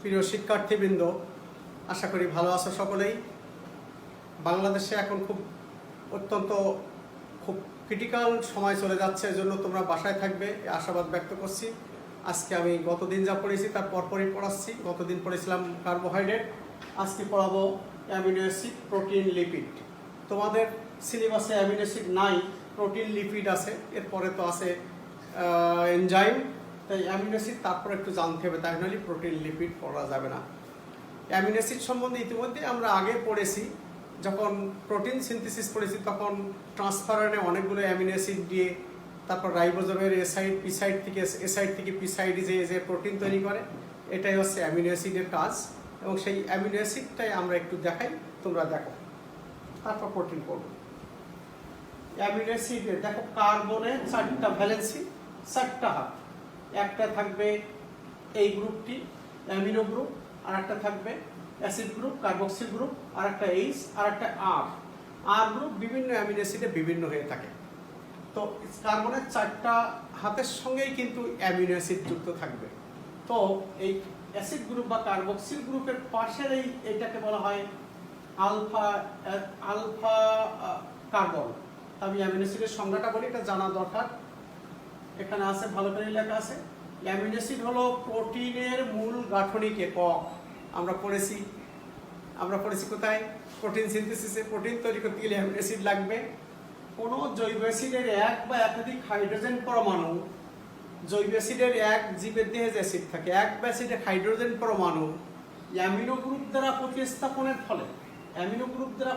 প্রিয় শিক্ষার্থীবৃন্দ, আশা করি ভালো আছো সকলেই। বাংলাদেশে এখন অত্যন্ত ক্রিটিক্যাল সময় চলে যাচ্ছে, এজন্য তোমরা বাসায় থাকবে এই আশাবাদ ব্যক্ত করছি। আজকে আমি গতদিন যা পড়েছি তার পরপরই পড়াচ্ছি। গতদিন পড়েছিলাম কার্বোহাইড্রেট, আজকে পড়াবো অ্যামিনো অ্যাসিড, প্রোটিন, লিপিড। তোমাদের সিলেবাসে অ্যামিনো অ্যাসিড নাই, প্রোটিন লিপিড আছে, এরপরে তো আছে এনজাইম। তাই অ্যামিনো অ্যাসিড তারপর একটু জানতে হবে, তাই নাহলে প্রোটিন লিপিড পড়া যাবে না। অ্যামিনো অ্যাসিড সম্বন্ধে ইতিমধ্যে আমরা আগে পড়েছি, যখন প্রোটিন সিনথেসিস পড়েছি তখন ট্রান্সফারনে অনেকগুলো অ্যামিনো অ্যাসিড দিয়ে তারপর রাইবোজোমের এ সাইড থেকে পি সাইডে যে প্রোটিন তৈরি করে, এটাই হচ্ছে অ্যামিনো অ্যাসিডের কাজ। এবং সেই অ্যামিনো অ্যাসিডটাই আমরা একটু দেখাই, তোমরা দেখো, তারপর প্রোটিন পড়ব। অ্যামিনো অ্যাসিডে দেখো, কার্বনের 4টা ভ্যালেন্সি, 4টা হাত। একটা থাকবে এই গ্রুপটি অ্যামিনো গ্রুপ, আর একটা থাকবে অ্যাসিড গ্রুপ, কার্বক্সিল গ্রুপ, আর একটা এইচ, আর একটা আর গ্রুপ বিভিন্ন অ্যামিনো অ্যাসিডে বিভিন্ন হয়ে থাকে। তো কার্বনের 4টা হাতের সঙ্গেই কিন্তু অ্যামিনো অ্যাসিড যুক্ত থাকবে। তো এই অ্যাসিড গ্রুপ বা কার্বক্সিল গ্রুপের পাশের এইটাকে বলা হয় আলফা কার্বন। আমি অ্যামিনো অ্যাসিডের সংজ্ঞাটা বলি, এটা জানা দরকার। এখানে আছে, ভালো করে লেখা আছে, অ্যামিনো অ্যাসিড হলো প্রোটিনের মূল গাঠনিক একক। আমরা পড়েছি কোথায়? প্রোটিন সিনথেসিসে। প্রোটিন তৈরি করতে গেলে অ্যামিনো অ্যাসিড লাগবে। কোনো জৈব অ্যাসিডের এক বা একাধিক হাইড্রোজেন পরমাণু, জৈব অ্যাসিডের এক জীবের দেহে যে অ্যাসিড থাকে, এক বা অ্যাসিডের হাইড্রোজেন পরমাণু অ্যামিনো গ্রুপ দ্বারা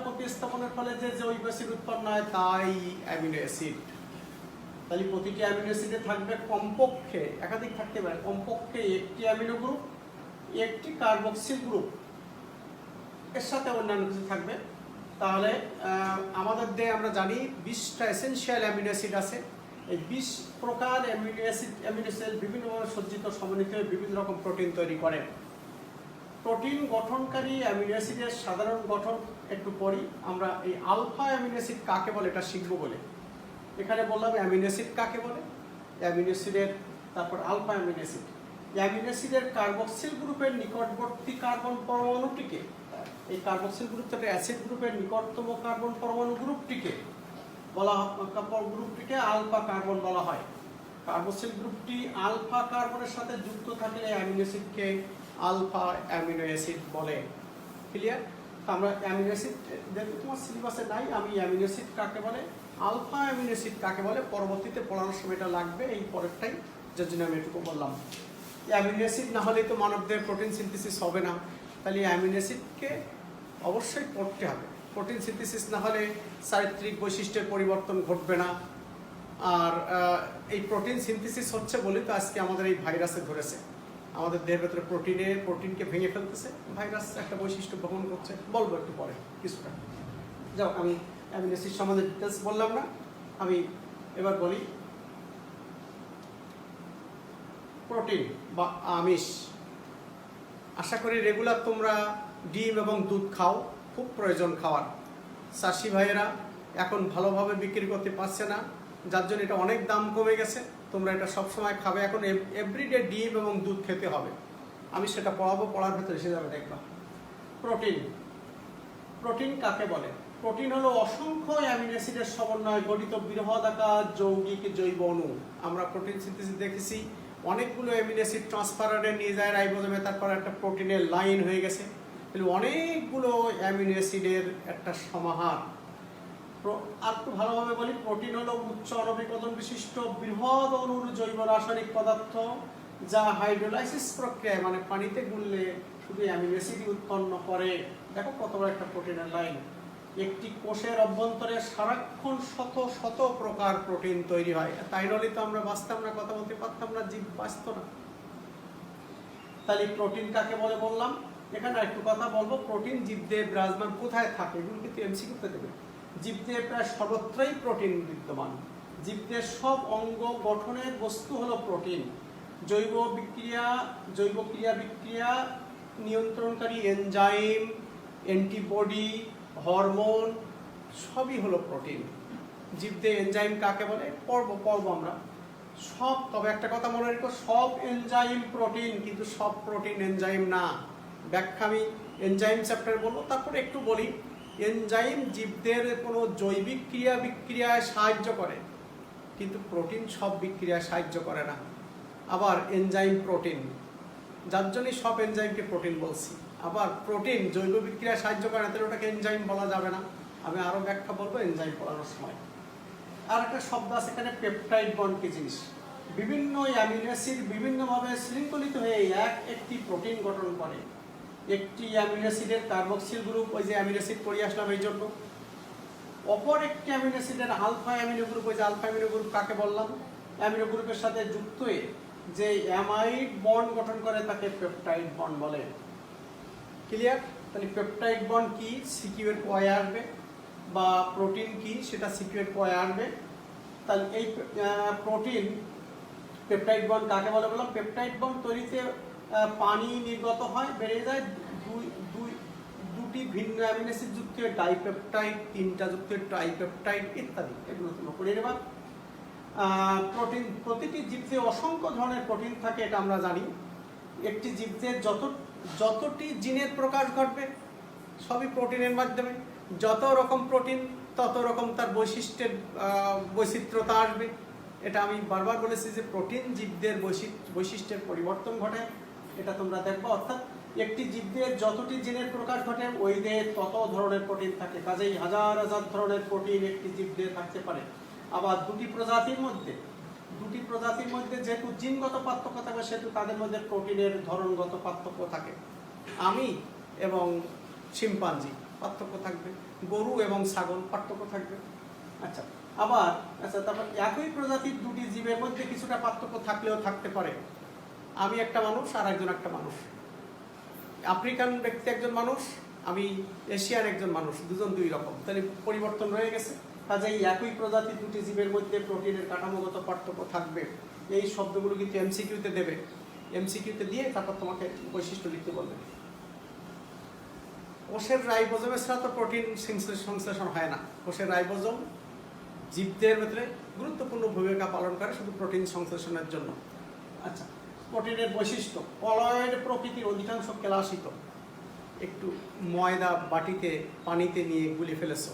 প্রতিস্থাপনের ফলে যে জৈব অ্যাসিড উৎপন্ন হয় তাই অ্যামিনো অ্যাসিড। তাহলে প্রতিটি অ্যামিনো অ্যাসিডে থাকবে কমপক্ষে, একাধিক থাকতে পারে, কমপক্ষে একটি অ্যামিনো গ্রুপ, একটি কার্বক্সিল গ্রুপ, এর সাথে অন্যান্য কিছু থাকবে। তাহলে আমাদের দেহে আমরা জানি 20টা এসেনশিয়াল অ্যামিনো অ্যাসিড আছে। এই 20 প্রকার অ্যামিনো অ্যাসিড বিভিন্নভাবে সজ্জিত, সমন্বিত হয়ে বিভিন্ন রকম প্রোটিন তৈরি করে। প্রোটিন গঠনকারী অ্যামিনো অ্যাসিডের সাধারণ গঠন একটু পড়ি আমরা। এই আলফা অ্যামিনো অ্যাসিড কাকে বলে এটা শিখবো বলে এখানে বললাম। অ্যামিনো অ্যাসিড কাকে বলে? অ্যামিনো অ্যাসিডের তারপর আলফা অ্যামিনো অ্যাসিড। অ্যামিনো অ্যাসিডের কার্বক্সিল গ্রুপের নিকটবর্তী কার্বন পরমাণুটিকে, এই কার্বক্সিল গ্রুপ থেকে অ্যাসিড গ্রুপের নিকটতম কার্বন পরমাণু গ্রুপটিকে আলফা কার্বন বলা হয়। কার্বক্সিল গ্রুপটি আলফা কার্বনের সাথে যুক্ত থাকলে অ্যামিনো অ্যাসিডকে আলফা অ্যামিনো অ্যাসিড বলে। ক্লিয়ার? আমরা অ্যামিনো অ্যাসিড দেখো, তোমার সিলেবাসে নাই। আমি অ্যামিনো অ্যাসিড কাকে বলে, আলফা অ্যামিনো অ্যাসিড কাকে বলে পরবর্তীতে পড়ানোর সময় এটা লাগবে, এই পরেরটাই, যার জন্য আমি এটুকু বললাম। অ্যামিনো অ্যাসিড না হলে তো মানবদের প্রোটিন সিনথেসিস হবে না। তাহলে অ্যামিনো অ্যাসিডকে অবশ্যই পড়তে হবে। প্রোটিন সিনথেসিস না হলে চারিত্রিক বৈশিষ্ট্যের পরিবর্তন ঘটবে না। আর এই প্রোটিন সিনথেসিস হচ্ছে বলে তো আজকে আমাদের এই ভাইরাসে ধরেছে। আমাদের দেহের ভেতরে প্রোটিনকে ভেঙে ফেলতেছে ভাইরাস, একটা বৈশিষ্ট্য বহন করছে, বলবো একটু পরে কিছুটা। যাও, আমি অ্যামিনো অ্যাসিড সম্বন্ধে ডিটেলস বললাম না, আমি এবার বলি প্রোটিন বা আমিষ। আশা করি রেগুলার তোমরা ডিম এবং দুধ খাও, খুব প্রয়োজন খাওয়ার। চাষি ভাইয়েরা এখন ভালোভাবে বিক্রি করতে পারছে না, যার জন্য এটা অনেক দাম কমে গেছে। তোমরা এটা সবসময় খাবে, এখন এভরিডে ডিম এবং দুধ খেতে হবে। আমি সেটা পড়াবো, পড়ার ভেতরে এসে যাবে দেখবা। প্রোটিন কাকে বলে? প্রোটিন হলো অসংখ্য অ্যামিনো অ্যাসিডের সমন্বয়ে গঠিত বৃহদাকার যৌগিক জৈব অণু। আমরা প্রোটিন সিনথেসিস দেখেছি, অনেকগুলো অ্যামিনো অ্যাসিড ট্রান্সফারারে নিয়ে যায় রাইবোজোমে, তারপর একটা প্রোটিনের লাইন হয়ে গেছে। তাহলে অনেকগুলো অ্যামিনো অ্যাসিডের একটা সমাহার। আর একটু ভালোভাবে বলি, প্রোটিন হলো উচ্চ আণবিক ওজন বিশিষ্ট বৃহৎ অণুর জৈব রাসায়নিক পদার্থ, যা হাইড্রোলাইসিস প্রক্রিয়ায়, মানে পানিতে গুললে শুধু অ্যামিনো অ্যাসিড উৎপন্ন করে। দেখো কত বড় একটা প্রোটিনের লাইন। একটি কোষের অভ্যন্তরে সারাক্ষণ শত শত প্রকার প্রোটিন তৈরি হয়। তাই নলে তো আমরা বাঁচতাম না, কথা বলতে পারতাম না, জীব বাঁচত না। তাহলে প্রোটিন কাকে বলে বললাম। এখানে একটু কথা বলবো, প্রোটিন জীবদেহে বিরাজমান কোথায় থাকে, এগুলো কিন্তু এমসিকিউতে দেবে। জীবদেহে প্রায় সর্বত্রই প্রোটিন বিদ্যমান। জীবদেহের সব অঙ্গ গঠনের বস্তু হলো প্রোটিন। জৈব ক্রিয়া বিক্রিয়া নিয়ন্ত্রণকারী এনজাইম, অ্যান্টিবডি, হরমোন সবই হলো প্রোটিন। জীবদেহে এনজাইম কাকে বলে পড়ব আমরা। সব, তবে একটা কথা মনে রেখো, সব এনজাইম প্রোটিন, কিন্তু সব প্রোটিন এনজাইম না। ব্যাখ্যা আমি এনজাইম চ্যাপ্টারে বলবো, তারপরে একটু বলি। এনজাইম জীবদের কোনো জৈবিক ক্রিয়া বিক্রিয়ায় সাহায্য করে, কিন্তু প্রোটিন সব বিক্রিয়ায় সাহায্য করে না। আবার এনজাইম প্রোটিন, যার জন্যই সব এনজাইমকে প্রোটিন বলছি। আবার প্রোটিন জৈব বিক্রিয়ায় সাহায্য করে না, তাহলে ওটাকে এনজাইম বলা যাবে না। আমি আরও ব্যাখ্যা বলবো এনজাইম পড়ানোর সময়। আর একটা শব্দ আছে এখানে, পেপটাইড বন্ড কি জিনিস। বিভিন্ন অ্যামিনো অ্যাসিড বিভিন্নভাবে শৃঙ্খলিত হয়ে একটি প্রোটিন গঠন করে। একটি অ্যামিনো অ্যাসিডের কার্বক্সিল গ্রুপ, ওই যে অ্যামিনো অ্যাসিড পড়িয়ে আসলাম এই জন্য। অপর একটি অ্যামিনো অ্যাসিডের আলফা অ্যামিনো গ্রুপ, ওই যে আলফা অ্যামিনো গ্রুপ কাকে বললাম, অ্যামিনো গ্রুপের সাথে যুক্ত হয়ে যে অ্যামাইড বন্ড গঠন করে তাকে পেপটাইড বন্ড বলে। ক্লিয়ার? তাহলে পেপটাইড বন্ড কি, সিকিউ এর পরে আসবে, বা প্রোটিন কি সেটা সিকিউ এর পরে আসবে। তাহলে এই প্রোটিন পেপটাইড বন্ড কাকে বলে বললাম, পেপটাইড বন্ড তৈরিতে পানি নির্গত হয়, বেড়ে যায়, দুটি ভিন্ন অ্যামিনো অ্যাসিড যুক্ত ডাইপেপটাইড, তিনটা যুক্ত ট্রাইপেপটাইড ইত্যাদি, এগুলো তোমরা পড়ে নেবা। প্রোটিন, প্রতিটি জীবতে অসংখ্য ধরনের প্রোটিন থাকে, এটা আমরা জানি। একটি জীবতে যতটি জিনের প্রকাশ ঘটবে সবই প্রোটিনের মাধ্যমে। যত রকম প্রোটিন তত রকম তার বৈচিত্র্যতা আসবে। এটা আমি বারবার বলেছি যে প্রোটিন জীবদের বৈশিষ্ট্যের পরিবর্তন ঘটে, এটা তোমরা দেখবে। অর্থাৎ একটি জীবদের যতটি জিনের প্রকাশ ঘটে ওই দেহে তত ধরনের প্রোটিন থাকে। কাজেই হাজার হাজার ধরনের প্রোটিন একটি জীবদের থাকতে পারে। আবার দুটি প্রজাতির মধ্যে যেহেতু জিনগত পার্থক্য থাকবে, সেহেতু তাদের মধ্যে প্রোটিনের ধরনগত পার্থক্য থাকে। আমি এবং শিম্পাঞ্জি পার্থক্য থাকবে, গরু এবং ছাগল পার্থক্য থাকবে। তারপর একই প্রজাতির দুটি জীবের মধ্যে কিছুটা পার্থক্য থাকলেও থাকতে পারে। আমি একটা মানুষ আর একজন একটা মানুষ, আফ্রিকান ব্যক্তি একজন মানুষ, আমি এশিয়ান একজন মানুষ, দুজন দুই রকম, তাহলে পরিবর্তন রয়ে গেছে। কাজেই একই প্রজাতির দুটি জীবের মধ্যে প্রোটিনের কাঠামোগত পার্থক্য থাকবে। এই শব্দগুলো কিন্তু এমসিকিউতে দেবে, এমসিকিউতে দিয়ে তারপর তোমাকে বৈশিষ্ট্য লিখতে বলবে। কোষের রাইবোজোমের ছাড়া তো প্রোটিন সংশ্লেষণ হয় না। কোষের রাইবোজোম জীবদের ভেতরে গুরুত্বপূর্ণ ভূমিকা পালন করে শুধু প্রোটিন সংশ্লেষণের জন্য। আচ্ছা, প্রোটিনের বৈশিষ্ট্য, কলয়েড প্রকৃতির, অধিকাংশ কেলাসিত। একটু ময়দা বাটিতে পানিতে নিয়ে গুলি ফেলেছো,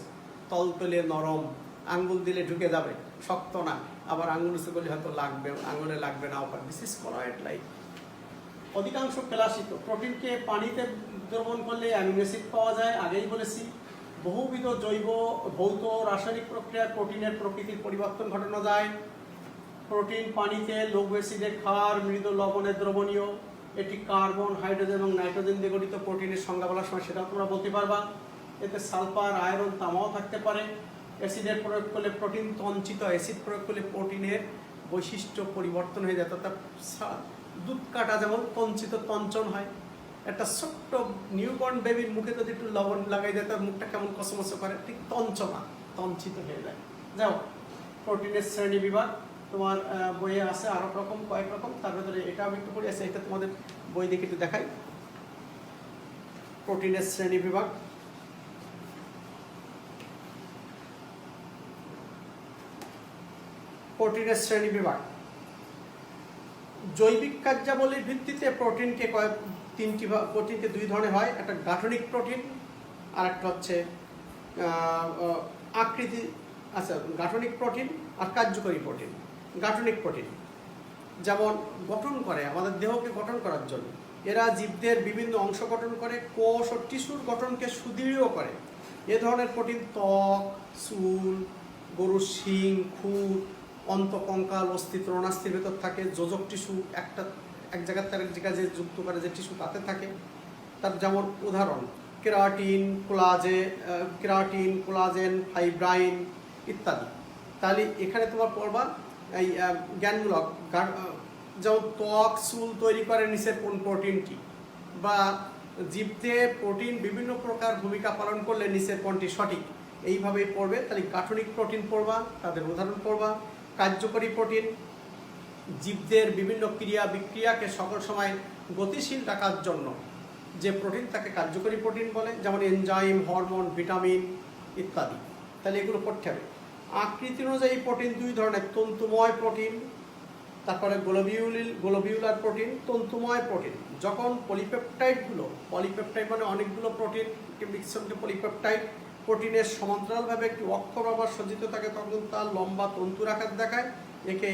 তলতলে নরম, আঙ্গুল দিলে ঢুকে যাবে, শক্ত না। আবার আঙ্গুল গুলি হয়তো লাগবে, আঙ্গুলে লাগবে না। This is colloid like. অধিকাংশ কেলাসিত। প্রোটিনকে পানিতে দ্রবণ করলে অ্যামিনো অ্যাসিড পাওয়া যায়, আগেই বলেছি। বহুবিধ জৈব ভৌত রাসায়নিক প্রক্রিয়ায় প্রোটিনের প্রকৃতির পরিবর্তন ঘটানো যায়। প্রোটিন পানিতে লৌহ অ্যাসিডে ক্ষার, মৃদু লবণে দ্রবণীয়। এটি কার্বন, হাইড্রোজেন এবং নাইট্রোজেন দিয়ে গঠিত। প্রোটিনের সংজ্ঞা বলার সময় সেটাও তোমরা বলতে পারবা। এতে সালফার, আয়রন, তামাও থাকতে পারে। অ্যাসিডের প্রয়োগ করলে প্রোটিন তঞ্চিত, অ্যাসিড প্রয়োগ করলে প্রোটিনের বৈশিষ্ট্য পরিবর্তন হয়ে যায়। অর্থাৎ দুধ কাটা যেমন তঞ্চিত তঞ্চন হয়, একটা ছোট্ট নিউবর্ন বেবির মুখে যদি একটু লবণ লাগাই দেয় তার মুখটা কেমন কসমস করে, ঠিক তঞ্চনা, তঞ্চিত হয়ে যায়। যাও, প্রোটিনের শ্রেণী বিভাগ তোমার বইয়ে আছে আরো রকম, কয়েক রকম। তার ভেতরে এটা আমি একটু পড়ে আছে, এটা তোমাদের বই দেখে একটু দেখাই। প্রোটিনের শ্রেণী বিভাগ, প্রোটিনের শ্রেণী বিভাগ। জৈবিক কার্যাবলীর ভিত্তিতে প্রোটিনকে প্রোটিনকে দুই ধরনের হয়। একটা গাঠনিক প্রোটিন আর একটা হচ্ছে আকৃতি। আচ্ছা, গাঠনিক প্রোটিন আর কার্যকরী প্রোটিন। গাঠনিক প্রোটিন যেমন গঠন করে আমাদের দেহকে গঠন করার জন্য, এরা জীবদের বিভিন্ন অংশ গঠন করে, কোষ ও টিস্যুর গঠনকে সুদৃঢ় করে। এ ধরনের প্রোটিন ত্বক, চুল, গরুর শিং, খুর, অন্তকঙ্কাল, অস্থি, তৃণাস্থির ভেতর থাকে। যোজক টিস্যু এক জায়গার তার এক জায়গায় যে যুক্ত করে যে টিস্যু তাতে থাকে। তার যেমন উদাহরণ কেরাটিন, কোলাজেন, ফাইব্রাইন ইত্যাদি। তাহলে এখানে তোমার পড়বা এই জ্ঞানমূলক, যেমন ত্বক, চুল তৈরি করে নিচের কোন প্রোটিনটি, বা জীবতে প্রোটিন বিভিন্ন প্রকার ভূমিকা পালন করলে নিচের কোনটি সঠিক, এইভাবেই পড়বে। তাহলে গাঠনিক প্রোটিন পড়বা, তাদের উদাহরণ পড়বা। কার্যকরী প্রোটিন জীবদের বিভিন্ন ক্রিয়া বিক্রিয়াকে সকল সময় গতিশীল রাখার জন্য যে প্রোটিন তাকে কার্যকরী প্রোটিন বলে, যেমন এনজাইম, হরমোন, ভিটামিন ইত্যাদি। তাহলে এগুলো পড়তে হবে। আকৃতি অনুযায়ী প্রোটিন দুই ধরনের, তন্তুময় প্রোটিন তারপরে গ্লোবিউলার প্রোটিন, তন্তুময় প্রোটিন। যখন পলিপেপটাইড মানে অনেকগুলো প্রোটিন মিশ্রণকে পলিপেপটাইড প্রোটিনের সমান্তরালভাবে একটি অক্ষরাবার সজ্জিত থাকে, তখন তার লম্বা তন্তুর আকার দেখায়, একে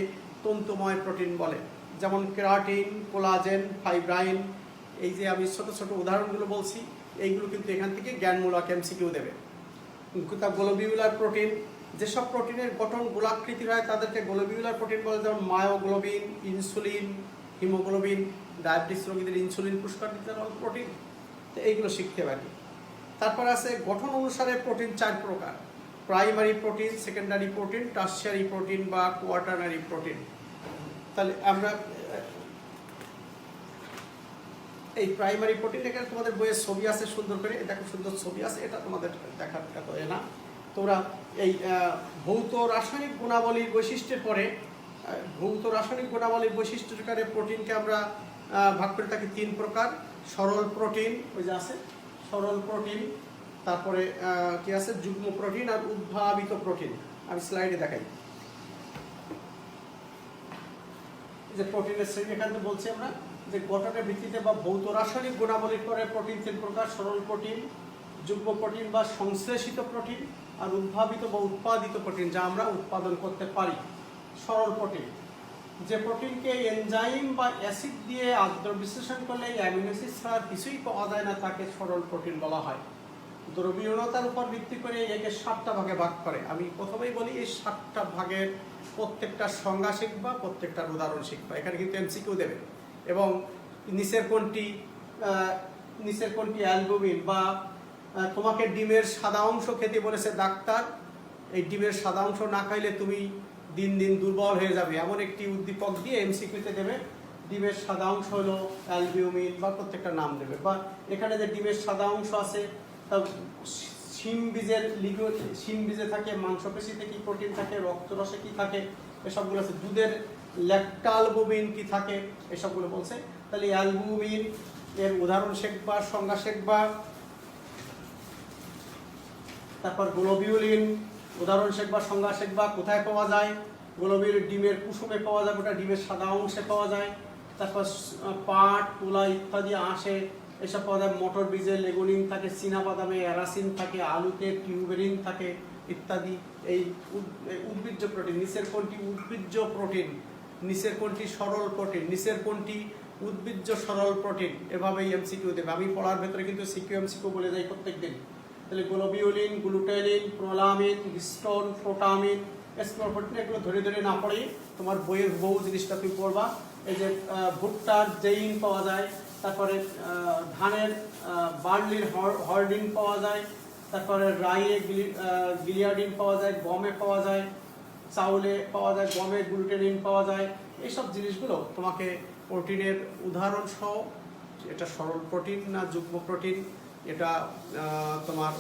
তন্তুময় প্রোটিন বলে। যেমন কেরাটিন, কোলাজেন, ফাইব্রাইন। এই যে আমি ছোট ছোট উদাহরণগুলো বলছি, এইগুলো কিন্তু এখান থেকে জ্ঞানমূলক এমসিকিউ দেবে। গ্লোবিউলার প্রোটিন, যেসব প্রোটিনের গঠন গোলাকৃতির হয় তাদেরকে গ্লোবিউলার প্রোটিন বলে, যেমন মায়োগ্লোবিন, ইনসুলিন, হিমোগ্লোবিন। ডায়াবেটিস রোগীদের ইনসুলিন পুষ্কর দিতে প্রোটিন, তো এইগুলো শিখতে পারি। তারপর আছে গঠন অনুসারে প্রোটিন 4 প্রকার: primary protein, secondary protein, tertiary protein বা কোয়াটারনারি প্রোটিন। তাহলে আমরা এই প্রাইমারি প্রোটিন, এখানে তোমাদের বইয়ের ছবি আছে সুন্দর করে, এটা খুব সুন্দর ছবি আছে, এটা তোমাদের দেখার কথা না। তোমরা এই ভৌত রাসায়নিক গুণাবলীর বৈশিষ্ট্যের পরে বৈশিষ্ট্যকারে প্রোটিনকে আমরা ভাগ করে থাকি 3 প্রকার: সরল প্রোটিন, ওই যে আছে সরল প্রোটিন, তারপরে কি আছে যুগ্ম প্রোটিন আর উদ্ভাবিত প্রোটিন। আমি স্লাইডে দেখাই যে প্রোটিনের শ্রেণী। এখানে বলছি আমরা যে গঠনের ভিত্তিতে বা ভৌত রাসায়নিক গুণাবলীর পরে প্রোটিন 3 প্রকার: সরল প্রোটিন, যুগ্ম প্রোটিন বা সংশ্লেষিত প্রোটিন, আর উদ্ভাবিত বা উৎপাদিত প্রোটিন, যা আমরা উৎপাদন করতে পারি। সরল প্রোটিন, যে প্রোটিনকে এনজাইম বা অ্যাসিড দিয়ে আদ্র বিশ্লেষণ করলে অ্যামিনো অ্যাসিড ছাড়া কিছুই পাওয়া যায় না, তাকে সরল প্রোটিন বলা হয়। দ্রবীয়তার উপর ভিত্তি করে একে 7টা ভাগে ভাগ করে। আমি প্রথমেই বলি, এই 7টা ভাগের প্রত্যেকটা সংজ্ঞা শিখবা, প্রত্যেকটার উদাহরণ শিখবা। এখানে কিন্তু এমসিকিউ দেবে। এবং নিচের কোনটি অ্যালবুমিন, বা তোমাকে ডিমের সাদা অংশ খেতে বলেছে ডাক্তার, এই ডিমের সাদা অংশ না খাইলে তুমি দিন দিন দুর্বল হয়ে যাবে, এমন একটি উদ্দীপক দিয়ে এমসিকিউতে দেবে। ডিমের সাদা অংশ হলো অ্যালবিউমিন, বা প্রত্যেকটা নাম দেবে। বা এখানে যে ডিমের সাদা অংশ আছে, তা শিম বীজে থাকে, মাংসপেশিতে কি প্রোটিন থাকে, রক্তরসে কি থাকে, এসবগুলো আছে। দুধের ল্যাকটালবুমিন কি থাকে, এসবগুলো বলছে। তাহলে অ্যালবুমিন এর উদাহরণ শিখবা, সংজ্ঞা শিখবা। তারপর গ্লোবিউলিন, উদাহরণ শিখবা, সংজ্ঞা শিখবা। কোথায় পাওয়া যায়? গ্লোবিউলিন ডিমের কুসুমে পাওয়া যায়, ওটা ডিমের সাদা অংশে পাওয়া যায়। তারপর পাট, তুলা ইত্যাদি আঁশে এসব পাওয়া যায়। মটর বীজে লেগুলিন থাকে, চীনাবাদামে অ্যারাসিন থাকে, আলুতে টিউবেরিন থাকে ইত্যাদি। এই উদ্ভিজ্জ প্রোটিন, নিচের কোনটি উদ্ভিজ্জ প্রোটিন, নিচের কোনটি সরল প্রোটিন, নিচের কোনটি উদ্ভিজ্জ সরল প্রোটিন, এভাবেই এমসিকিউ দেবে। আমি পড়ার ভেতরে কিন্তু সিকিউ এমসিকিউ বলে যাই প্রত্যেকদিন। তাহলে globulin, glutelin, prolamin, histone, protamine, protein, এগুলো ধরে ধরে না পড়েই তোমার বইয়ের বহু জিনিসটা তুমি পড়বা। এই যে ভুট্টার জেইন পাওয়া যায়, তারপরে ধানের বার্লির হর্ডিন পাওয়া যায়, তারপরে রাইয়ে গিলিয়াডিন পাওয়া যায়, গমে পাওয়া যায়, চাউলে পাওয়া যায়, গমে গ্লুটেনিন পাওয়া যায়। এইসব জিনিসগুলো তোমাকে প্রোটিনের উদাহরণ সহ, এটা সরল প্রোটিন না যুগ্ম প্রোটিন, এটা তোমার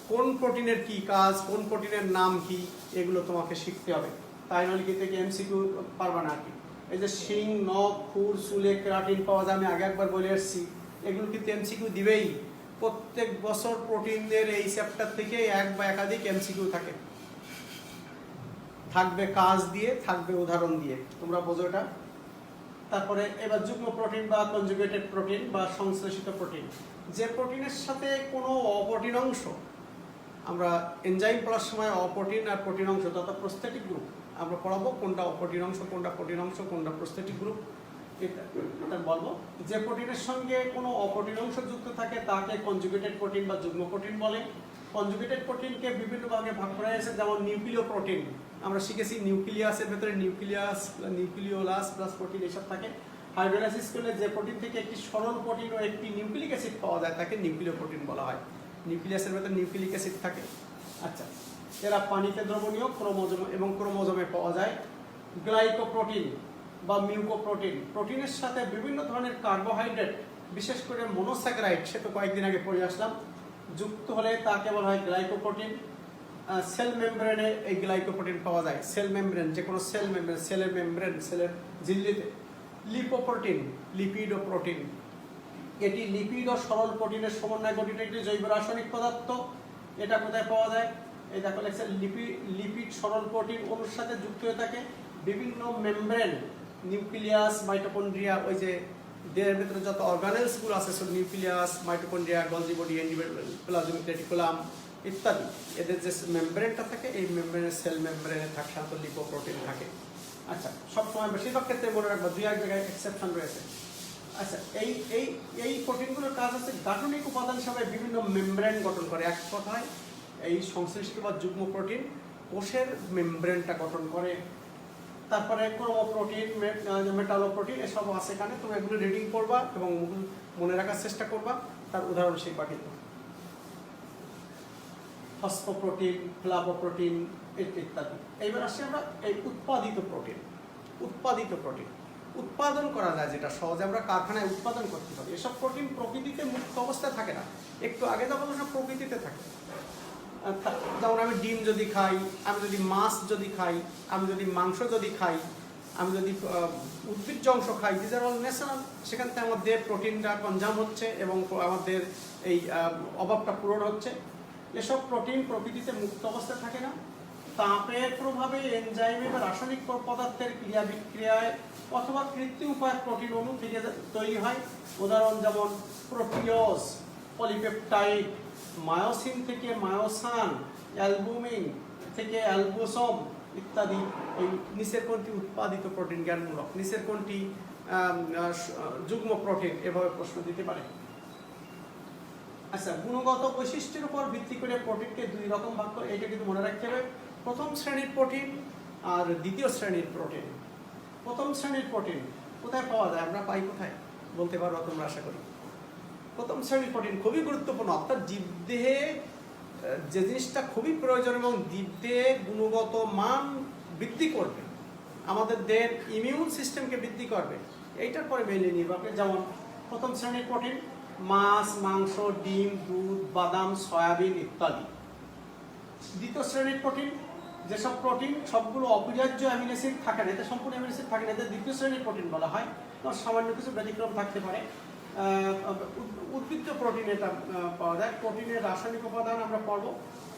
কোন প্রোটিনের কি কাজ, কোন প্রোটিনের নাম কি, এগুলো তোমাকে শিখতে হবে। তাই নইলে কি থেকে এমসিকিউ পারবা না আর কি। এই যে শিং, নখ, খুর, চুলে কেরাটিন পাওয়া যায়, আমি আগে একবার বলে এসেছি, এগুলো কিন্তু এমসিকিউ দিবেই। প্রত্যেক বছর প্রোটিনের এই চ্যাপ্টার থেকে এক বা একাধিক এমসিকিউ থাকবে কাজ দিয়ে, থাকবে উদাহরণ দিয়ে, তোমরা বোঝো এটা। তারপরে এবার যুগ্ম প্রোটিন বা কনজুগেটেড প্রোটিন বা সংশ্লেষিত প্রোটিন, যে প্রোটিনের সাথে কোনো অপ্রোটিন অংশ, আমরা এনজাইম পড়ার সময় অপ্রোটিন আর প্রোটিন অংশ তথা প্রস্থেটিক গ্রুপ আমরা পড়াবো, কোনটা অপ্রোটিন অংশ, কোনটা প্রোটিন অংশ, কোনটা প্রস্থেটিক গ্রুপ, এটা বলবো। যে প্রোটিনের সঙ্গে কোনো অপ্রোটিন অংশ যুক্ত থাকে তাকে কনজুগেটেড প্রোটিন বা যুগ্ম প্রোটিন বলে। কনজুগেটেড প্রোটিনকে বিভিন্ন ভাগে ভাগ করা হয়েছে, যেমন নিউক্লিয় প্রোটিন আমরা শিখেছি, নিউক্লিয়াসের ভেতরে নিউক্লিওলাস প্লাস প্রোটিন এসব থাকে। হাইড্রোলাইসিস করলে যে প্রোটিন থেকে একটি সরল প্রোটিন ও একটি নিউক্লিক অ্যাসিড পাওয়া যায় তাকে নিউক্লিয় প্রোটিন বলা হয়। নিউক্লিয়াসের ভেতরে নিউক্লিক অ্যাসিড থাকে। আচ্ছা, এরা পানিতে দ্রবণীয়, ক্রোমোজোম এবং ক্রোমোজোমে পাওয়া যায়। গ্লাইকোপ্রোটিন বা মিউকোপ্রোটিন, প্রোটিনের সাথে বিভিন্ন ধরনের কার্বোহাইড্রেট, বিশেষ করে মনোস্যাকারাইড, সে তো কয়েকদিন আগে পড়ে আসলাম, যুক্ত হলে তাকে বলা হয় গ্লাইকোপ্রোটিন। সেল মেমব্রেনে এই গ্লাইকোপ্রোটিন পাওয়া যায়। সেল মেমব্রেন, যে কোনো সেল মেমব্রেন, সেলের মেমব্রেন, সেলের ঝিল্লিতে। লিপোপ্রোটিন, লিপিড ও প্রোটিন, এটি লিপিড ও সরল প্রোটিনের সমন্বয়ে গঠিত একটি জৈব রাসায়নিক পদার্থ। এটা কোথায় পাওয়া যায়? এই দেখো লেখছে লিপিড সরল প্রোটিন অণুর সাথে যুক্ত হয়ে থাকে বিভিন্ন মেমব্রেন নিউক্লিয়াস, মাইটোকন্ড্রিয়া, ওই যে দেহের ভিতরে যত অর্গানেলসগুলো আছে সব nucleus, mitochondria, Golgi body, plasmic reticulum ইত্যাদি, এদের যে মেমব্রেনটা থাকে এই মেমব্রেনের সেল মেমব্রেনে থাকে সাধারণত লিপোপ্রোটিন থাকে। আচ্ছা, সবসময় বেশিরভাগ ক্ষেত্রে মনে রাখবো, দুই এক জায়গায় এক্সেপশন রয়েছে। আচ্ছা, এই এই এই প্রোটিনগুলোর কাজ হচ্ছে গাঠনিক উপাদান হিসাবে বিভিন্ন মেমব্রেন গঠন করে। এক কথায় এই সংশ্লিষ্ট বা যুগ্ম প্রোটিন কোষের মেমব্রেনটা গঠন করে। তারপরে ক্রোমোপ্রোটিন, মেটালোপ্রোটিন এসব আছে এখানে, তুমি এগুলো রিডিং করবা এবং মনে রাখার চেষ্টা করবা। তার উদাহরণ শিখবা কিন্তু ফসফোপ্রোটিন, ফ্লাভোপ্রোটিন ইত্যাদি। এইবার আসছি আমরা এই উৎপাদিত প্রোটিন। উৎপাদিত প্রোটিন উৎপাদন করা যায় যেটা সহজে আমরা কারখানায় উৎপাদন করতে পারি। এসব প্রোটিন প্রকৃতিতে মুক্ত অবস্থায় থাকে না, একটু আগে যখন সব প্রকৃতিতে থাকে। যেমন আমি ডিম যদি খাই, আমি যদি মাছ যদি খাই, আমি যদি মাংস যদি খাই, আমি যদি উদ্ভিজ্জ অংশ খাই, দিস আর অল ন্যাচারাল। সেখান থেকে আমাদের প্রোটিনটা কনজাম হচ্ছে এবং আমাদের এই অভাবটা পূরণ হচ্ছে। এসব প্রোটিন প্রকৃতিতে মুক্ত অবস্থায় থাকে না, তাপের প্রভাবে এনজাইমে বা রাসায়নিক পদার্থের ক্রিয়া বিক্রিয়ায় অথবা কৃত্রিম উপায়ে প্রোটিন অণু থেকে তৈরি হয়। উদাহরণ যেমন প্রোটিওজ, পলিপেপটাইড, মায়োসিন থেকে মায়োসান, অ্যালবুমিন থেকে অ্যালবোসোম ইত্যাদি। এই নিচের কোনটি উৎপাদিত প্রোটিন জ্ঞানমূলক, নিচের কোনটি যুগ্ম প্রোটিন, এভাবে প্রশ্ন দিতে পারে। আচ্ছা, গুণগত বৈশিষ্ট্যের উপর ভিত্তি করে প্রোটিনকে দুই রকম ভাগ করে, এটা কিন্তু মনে রাখতে হবে। প্রথম শ্রেণীর প্রোটিন আর দ্বিতীয় শ্রেণীর প্রোটিন। প্রথম শ্রেণীর প্রোটিন কোথায় পাওয়া যায়, আমরা পাই কোথায় বলতে পারবো তোমরা, আশা করি। প্রথম শ্রেণীর প্রোটিন খুবই গুরুত্বপূর্ণ, অর্থাৎ জীবদেহে যে জিনিসটা খুবই প্রয়োজন এবং জীবদেহে গুণগত মান বৃদ্ধি করবে, আমাদের দেহের ইমিউন সিস্টেমকে বৃদ্ধি করবে, এইটার পরে মেইনলি নির্ভর করে। যেমন প্রথম শ্রেণীর প্রোটিন মাছ, মাংস, ডিম, দুধ, বাদাম, সয়াবিন ইত্যাদি। দ্বিতীয় শ্রেণীর প্রোটিন যেসব প্রোটিন সবগুলো অপরিহার্য অ্যামিনো অ্যাসিড থাকে না, এতে সম্পূর্ণ অ্যামিনো অ্যাসিড থাকে না, এদের দ্বিতীয় শ্রেণীর প্রোটিন বলা হয়। সামান্য কিছু ব্যতিক্রম থাকতে পারে। উদ্ভিজ্জ প্রোটিন এটা পাওয়া যায়। প্রোটিনের রাসায়নিক উপাদান আমরা পড়ব।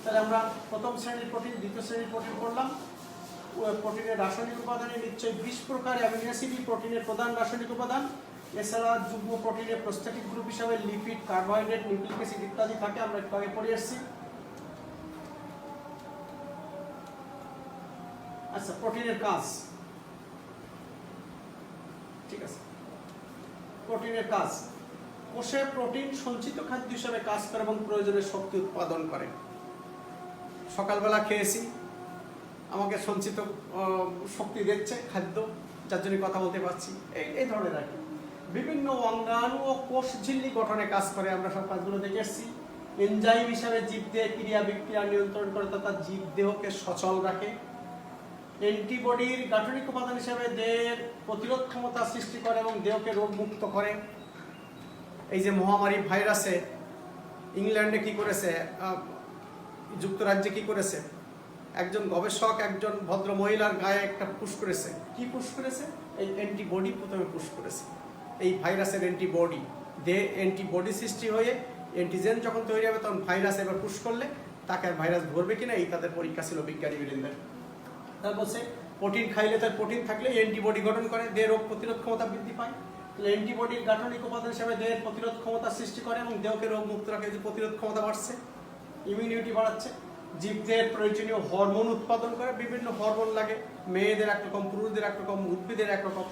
তাহলে আমরা প্রথম শ্রেণীর প্রোটিন, দ্বিতীয় শ্রেণীর প্রোটিন পড়লাম। প্রোটিনের রাসায়নিক উপাদানে নিশ্চয়ই 20 প্রকার অ্যামিনো অ্যাসিডই প্রোটিনের প্রধান রাসায়নিক উপাদান। এছাড়া যুগ্ম প্রোটিনের প্রোস্ট্যাটিক গ্রুপ হিসাবে লিপিড, কার্বোহাইড্রেট, নিউক্লিক অ্যাসিড ইত্যাদি থাকে, আমরা একটু আগে পড়ে এসেছি। আচ্ছা, প্রোটিনের কাজ, ঠিক আছে। প্রোটিনের কাজ, কোষে প্রোটিন সঞ্চিত খাদ্য হিসেবে কাজ করে এবং প্রয়োজনীয় শক্তি উৎপাদন করে। সকালবেলা খেয়েছি, আমাকে সঞ্চিত শক্তি দিচ্ছে খাদ্য, যার জন্য কথা বলতে পারছি, এই ধরনের আর কি। বিভিন্ন অঙ্গাণু ও কোষ ঝিল্লি গঠনে কাজ করে, আমরা সব কাজগুলো দেখে এসেছি। এনজাইম হিসাবে জীবদেহের ক্রিয়া বিক্রিয়া নিয়ন্ত্রণ করে তথা জীবদেহকে সচল রাখে। অ্যান্টিবডির গাঠনিক উপাদান হিসাবে দেহের প্রতিরোধ ক্ষমতা সৃষ্টি করে এবং দেহকে রোগমুক্ত করে। এই যে মহামারী ভাইরাসে ইংল্যান্ডে কি করেছে, যুক্তরাজ্যে কি করেছে, একজন গবেষক একজন ভদ্র মহিলার গায়ে একটা পুশ করেছে। কি পুশ করেছে? এই অ্যান্টিবডি প্রথমে পুশ করেছে, এই ভাইরাসের অ্যান্টিবডি। দেহে অ্যান্টিবডি সৃষ্টি হয়ে অ্যান্টিজেন যখন তৈরি হবে তখন ভাইরাস এবার পুশ করলে তাকে আর ভাইরাস ধরবে কিনা, এই তাদের পরীক্ষা ছিল বিজ্ঞানী বৃন্দের। তার বলছে প্রোটিন খাইলে, তার প্রোটিন থাকলে অ্যান্টিবডি গঠন করে, দেহের রোগ প্রতিরোধ ক্ষমতা বৃদ্ধি পায়। তাহলে অ্যান্টিবডির গাঠনিক উপাদান হিসাবে দেহের প্রতিরোধ ক্ষমতা সৃষ্টি করে এবং দেহকে রোগ মুক্ত রাখে। যে প্রতিরোধ ক্ষমতা বাড়ছে, ইমিউনিটি বাড়াচ্ছে। জীবদের প্রয়োজনীয় হরমোন উৎপাদন করে, বিভিন্ন হরমোন লাগে, মেয়েদের একরকম, পুরুষদের একরকম, উদ্ভিদের একরকম।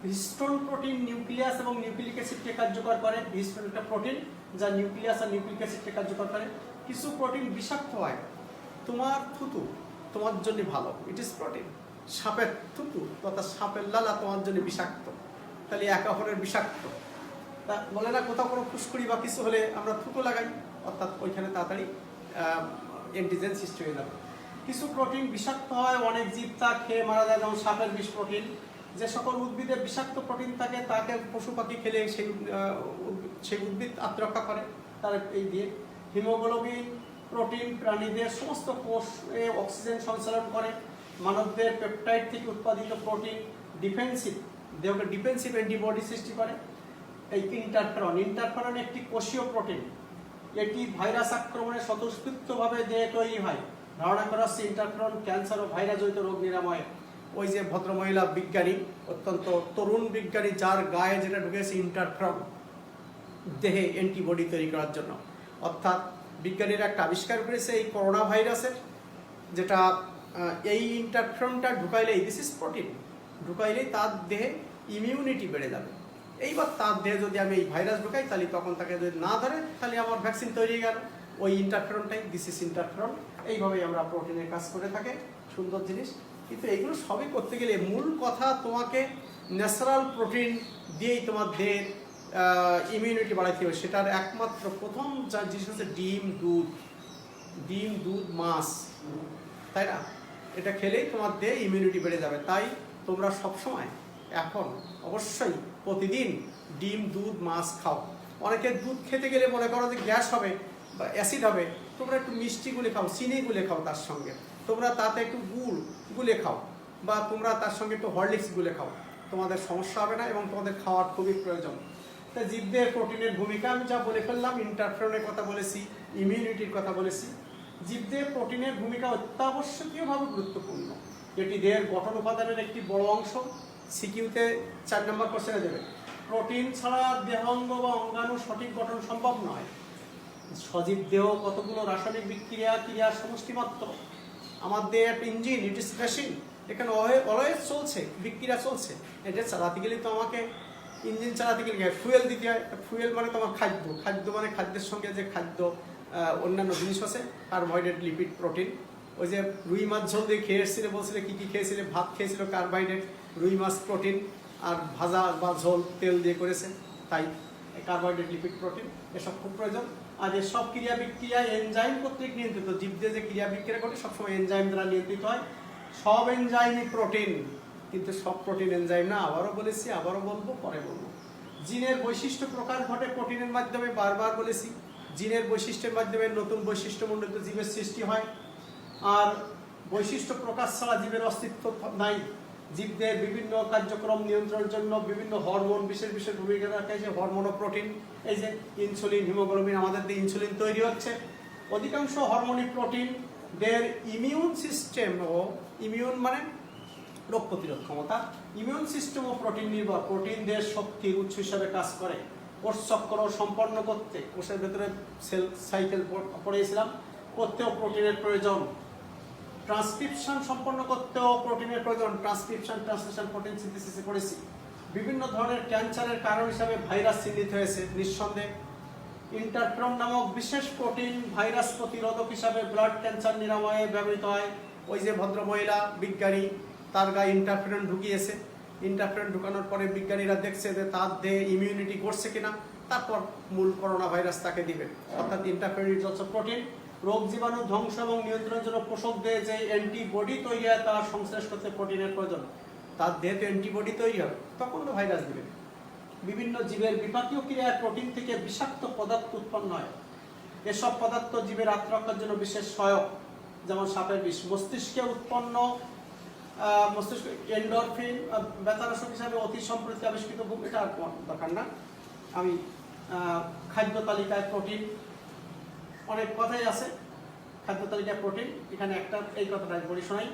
হিস্টোন প্রোটিন নিউক্লিয়াস এবং নিউক্লিক অ্যাসিডকে কার্যকর করে। হিস্টোন একটা প্রোটিন যা নিউক্লিয়াস আর নিউক্লিক অ্যাসিডকে কার্যকর করে। কিছু প্রোটিন বিষাক্ত হয়, তোমার থুতু তোমার জন্য ভালো, ইট ইজ প্রোটিন। সাপের থুতু তথা সাপের লালা তোমার জন্য বিষাক্ত, তাহলে একে অপরের বিষাক্ত। তা বলে না, কোথাও কোনো ফুসকুড়ি বা কিছু হলে আমরা থুতু লাগাই, অর্থাৎ ওইখানে তাড়াতাড়ি অ্যান্টিজেন সৃষ্টি হয়ে যাবে। কিছু প্রোটিন বিষাক্ত হয়, অনেক জীব তা খেয়ে মারা যায়, যেমন সাপের বিষ প্রোটিন। যে সকল উদ্ভিদে বিষাক্ত প্রোটিন থাকে তাকে পশু পাখি খেলে সেই উদ্ভিদ আত্মরক্ষা করে তার এই দিয়ে। হিমোগ্লোবিন প্রোটিন প্রাণীদের সমস্ত কোষে অক্সিজেন সঞ্চালন করে। মানবদের পেপটাইড থেকে উৎপাদিত প্রোটিন ডিফেন্সিভ, দেহকে ডিফেন্সিভ অ্যান্টিবডি সৃষ্টি করে। এই ইন্টারফেরন একটি কোষীয় প্রোটিন, এটি ভাইরাস আক্রমণে স্বতঃস্ফূর্তভাবে দেহে তৈরি হয়। ধারণা করা হচ্ছে ইন্টারফেরন ক্যান্সার ও ভাইরাসজনিত রোগ নিরাময়ে ওই যে ভদ্রমহিলা বিজ্ঞানী, অত্যন্ত তরুণ বিজ্ঞানী, যার গায়ে যেটা ঢুকেছে ইন্টারফেরন, দেহে অ্যান্টিবডি তৈরি করার জন্য। অর্থাৎ বিজ্ঞানীরা একটা আবিষ্কার করেছে এই করোনা ভাইরাসের, যেটা এই ইন্টারফেরনটা ঢুকাইলেই, দিস ইজ প্রোটিন, ঢুকাইলেই তার দেহে ইমিউনিটি বেড়ে যাবে। এইবার তার দেহে যদি আমি এই ভাইরাস ঢুকাই, তাহলে তখন তাকে যদি না ধরে, তাহলে আমার ভ্যাকসিন তৈরি হয়ে গেল। ওই ইন্টারফেরনটাই, দিস ইজ ইন্টারফেরন। এইভাবেই আমরা প্রোটিনের কাজ করে থাকি, সুন্দর জিনিস। কিন্তু এগুলো সবই করতে গেলে মূল কথা, তোমাকে ন্যাচারাল প্রোটিন দিয়েই তোমার দেহের ইমিউনিটি বাড়াইতে হবে। সেটার একমাত্র প্রথম যা জিনিস হচ্ছে ডিম, দুধ, মাছ, তাই না? এটা খেলেই তোমার দেহে ইমিউনিটি বেড়ে যাবে। তাই তোমরা সবসময় এখন অবশ্যই প্রতিদিন ডিম, দুধ, মাছ খাও। অনেকে দুধ খেতে গেলে মনে করো যে গ্যাস হবে বা অ্যাসিড হবে, তোমরা একটু মিষ্টি গুলে খাও, চিনি গুলে খাও, তার সঙ্গে তোমরা তাতে একটু গুড় গুলে খাও, বা তোমরা তার সঙ্গে একটু হরলিক্স গুলে খাও, তোমাদের সমস্যা হবে না এবং তোমাদের খাওয়ার খুবই প্রয়োজন। তাই জীবদেহের প্রোটিনের ভূমিকা আমি যা বলে ফেললাম, ইন্টারফেরনের কথা বলেছি, ইমিউনিটির কথা বলেছি। জীবদেহের প্রোটিনের ভূমিকা অত্যাবশ্যকীয়ভাবে গুরুত্বপূর্ণ। এটি দেহের গঠন উপাদানের একটি বড় অংশ। সিকিউতে 4 নম্বর কোশ্চেনে দেবে, প্রোটিন ছাড়া দেহাঙ্গ বা অঙ্গাণু সঠিক গঠন সম্ভব নয়। সজীব দেহ কতগুলো রাসায়নিক ক্রিয়ার সমষ্টি মাত্র। আমার দেহ একটা ইঞ্জিন, ইট ইস মেশিন, এখানে অলওয়েজ চলছে, বিক্রিয়া চলছে। এটা চালাতে গেলে তো আমাকে, ইঞ্জিন চালাতে গেলে ফুয়েল দিতে হয়। ফুয়েল মানে তোমার খাদ্য মানে খাদ্যের সঙ্গে যে খাদ্য অন্যান্য জিনিস আছে, কার্বোহাইড্রেট, লিপিড, প্রোটিন। ওই যে রুই মাছ ঝোল দিয়ে খেয়ে এসেছিলে, বলছিলে কী কী খেয়েছিলে? ভাত খেয়েছিল, কার্বোহাইড্রেট, রুই মাছ প্রোটিন, আর ভাজা বা ঝোল তেল দিয়ে করেছে, তাই কার্বোহাইড্রেট, লিপিড, প্রোটিন এসব খুব প্রয়োজন। আর এসব ক্রিয়া বিক্রিয়া এনজাইম কর্তৃক নিয়ন্ত্রিত। জীবদেহে যে ক্রিয়া বিক্রিয়া করে সবসময় এনজাইম দ্বারা নিয়ন্ত্রিত হয়। সব এনজাইমই প্রোটিন, কিন্তু সব প্রোটিন এনজাইম না। আবারও বলেছি, আবারও বলবো, পরে বলবো। জিনের বৈশিষ্ট্য প্রকাশ ঘটে প্রোটিনের মাধ্যমে, বারবার বলেছি। জিনের বৈশিষ্ট্যের মাধ্যমে নতুন বৈশিষ্ট্যমণ্ডিত জীবের সৃষ্টি হয়। আর বৈশিষ্ট্য প্রকাশ ছাড়া জীবের অস্তিত্ব নাই। জীবদের বিভিন্ন কার্যক্রম নিয়ন্ত্রণের জন্য বিভিন্ন হরমোন বিশেষ ভূমিকা রাখে, যে হরমোন ও প্রোটিন। এই যে ইনসুলিন, হিমোগ্লোবিন, আমাদের দিয়ে ইনসুলিন তৈরি হচ্ছে। অধিকাংশ হরমোনই প্রোটিন। দের ইমিউন সিস্টেম ও, ইমিউন মানে রোগ প্রতিরোধ ক্ষমতা, ইমিউন সিস্টেম ও প্রোটিন নির্ভর। প্রোটিন দেহের শক্তির উৎস হিসাবে কাজ করে। কোষ চক্র সম্পন্ন করতে, কোষের ভেতরে সেল সাইকেল পড়েছিলাম, করতেও প্রোটিনের প্রয়োজন। ট্রান্সক্রিপশন সম্পন্ন করতেও প্রোটিনের প্রয়োজন। ট্রান্সক্রিপশন, ট্রান্সলেশন, প্রোটিন সিনথেসিসে পড়েছি। বিভিন্ন ধরনের ক্যান্সারের কারণ হিসাবে ভাইরাস চিহ্নিত হয়েছে, নিঃসন্দেহে। ইন্টারফেরন নামক বিশেষ প্রোটিন ভাইরাস প্রতিরোধক হিসাবে ব্লাড ক্যান্সার নিরাময়ে ব্যবহৃত হয়। ওই যে ভদ্রমহিলা বিজ্ঞানী, তার গায়ে ইন্টারফেরন ঢুকিয়েছে। ইন্টারফেরন ঢুকানোর পরে বিজ্ঞানীরা দেখছে যে তার দেহে ইমিউনিটি করছে কিনা, তারপর মূল করোনা ভাইরাস তাকে দিবে। অর্থাৎ ইন্টারফেরন ইজ অলসো প্রোটিন। রোগ জীবাণু ধ্বংস এবং নিয়ন্ত্রণের জন্য পোষক দেহে যে অ্যান্টিবডি তৈরি হয়, তার সংশ্লেষ করতে প্রোটিনের প্রয়োজন। তার দেহেতে অ্যান্টিবডি তৈরি হবে, তখন তো ভাইরাস দিবে। বিভিন্ন জীবের বিপাকীয় ক্রিয়ায় প্রোটিন থেকে বিষাক্ত পদার্থ উৎপন্ন হয়। এসব পদার্থ জীবের আত্মরক্ষার জন্য বিশেষ সহায়ক, যেমন সাপের বিষ। মস্তিষ্কে উৎপন্ন মস্তিষ্ক এন্ডরফিন ব্যথানাশক হিসাবে অতি সম্প্রতি আবিষ্কৃত ভূমিকা। আর দরকার না, আমি খাদ্য তালিকায় প্রোটিন, অনেক কথাই আছে খাদ্য তালিকায় প্রোটিন। এখানে একটা এই কথাটা বলি শোনাই।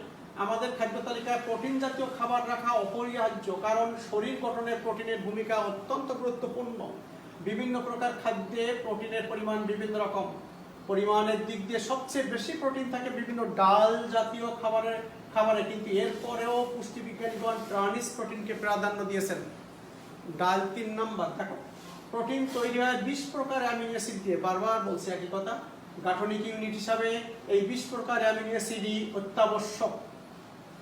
আমাদের খাদ্য তালিকায় প্রোটিন জাতীয় খাবার রাখা অপরিহার্য, কারণ শরীর গঠনের প্রোটিনের ভূমিকা অত্যন্ত গুরুত্বপূর্ণ। বিভিন্ন প্রকার খাদ্যে প্রোটিনের পরিমাণ বিভিন্ন রকম। পরিমাণের দিক দিয়ে সবচেয়ে বেশি প্রোটিন থাকে বিভিন্ন ডাল জাতীয় খাবারে, কিন্তু এরপরেও পুষ্টিবিজ্ঞানীগণ ট্রান্স প্রোটিনকে প্রাধান্য দিয়েছেন। ডাল 3 নম্বর। দেখো, প্রোটিন তৈরি হয় 20 প্রকার অ্যামিনো অ্যাসিড দিয়ে। বারবার বলছি একই কথা। গাঠনিক ইউনিট হিসাবে এই 20 প্রকার অ্যামিনো অ্যাসিডই অত্যাবশ্যক।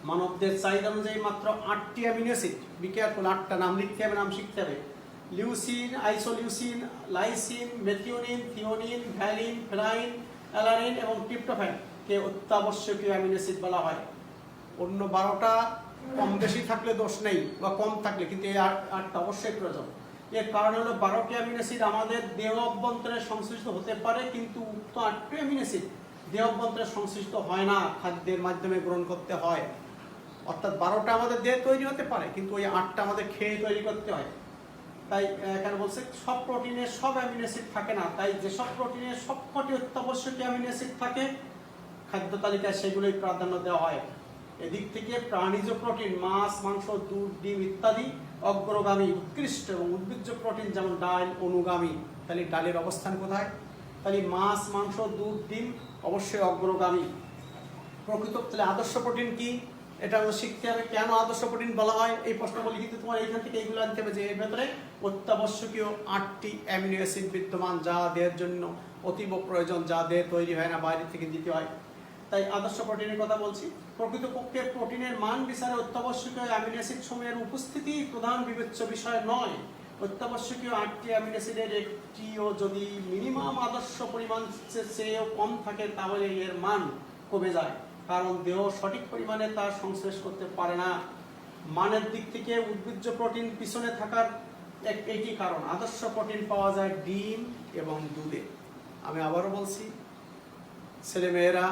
মানবদের চাহিদা অনুযায়ী মাত্র 8টি অ্যামিনো অ্যাসিড, বি কেয়ারফুল, 8টা নাম লিখতে হবে, নাম শিখতে হবে। Leucine, isoleucine, lysine, methionine, threonine, valine, phenylalanine এবং ট্রিপ্টোফ্যান কে অত্যাবশ্যকীয় অ্যামিনো অ্যাসিড বলা হয়। অন্য 12টা কম বেশি থাকলে দোষ নেই, বা কম থাকলে, কিন্তু এই 8টা অবশ্যই প্রয়োজন। এর কারণ হলো 12টি অ্যামিনো অ্যাসিড আমাদের দেহ অভ্যন্তরে সংশ্লিষ্ট হতে পারে, কিন্তু উক্ত 8টি অ্যামিনো অ্যাসিড দেহ অভ্যন্তরে সংশ্লিষ্ট হয় না, খাদ্যের মাধ্যমে গ্রহণ করতে হয়। অর্থাৎ 12টা আমাদের দেহে তৈরি হতে পারে, কিন্তু ওই 8টা আমাদের খেয়ে তৈরি করতে হয়। তাই এখানে বলছে সব প্রোটিনে সব অ্যামিনো অ্যাসিড থাকে না, তাই যেসব প্রোটিনে সবকটি অত্যাবশ্যকীয় অ্যামিনো অ্যাসিড থাকে খাদ্য তালিকায় সেগুলোই প্রাধান্য দেওয়া হয়। এদিক থেকে প্রাণীজ প্রোটিন মাছ, মাংস, দুধ, ডিম ইত্যাদি অগ্রগামী উৎকৃষ্ট, এবং উদ্ভিজ্জ প্রোটিন যেমন ডাল অনুগামী। তাহলে ডালের অবস্থান কোথায়? তাহলে মাছ, মাংস, দুধ, ডিম অবশ্যই অগ্রগামী। প্রকৃত তাহলে আদর্শ প্রোটিন কি, এটা আমরা শিখতে হবে। কেন আদর্শ প্রোটিন বলা হয় এই প্রশ্নগুলি, কিন্তু তোমার এইখান থেকে এইগুলো আনতে হবে যে এর ভেতরে অত্যাবশ্যকীয় 8টি অ্যামিনো অ্যাসিড বিদ্যমান, যা দেহের জন্য অতীব প্রয়োজন, যা দেহে তৈরি হয় না, বাইরে থেকে দিতে হয়। তাই আদর্শ প্রোটিনের কথা বলছি। প্রকৃতপক্ষে প্রোটিনের মান বিচারে অত্যাবশ্যকীয় অ্যামিনো অ্যাসিড সমূহের উপস্থিতি প্রধান বিবেচ্য বিষয় নয়। অত্যাবশ্যকীয় 8টি অ্যামিনো অ্যাসিডের একটিও যদি মিনিমাম আদর্শ পরিমাণ চেয়েও কম থাকে, তাহলে এর মান কমে যায়, কারণ দেহ সঠিক পরিমাণে তার সংশ্লেষ করতে পারে না। মানের দিক থেকে উদ্ভিজ্জ প্রোটিন পিছনে থাকার একটি কারণ, আদর্শ প্রোটিন পাওয়া যায় ডিম এবং দুধে। আমি আবারও বলছি, ছেলেমেয়েরা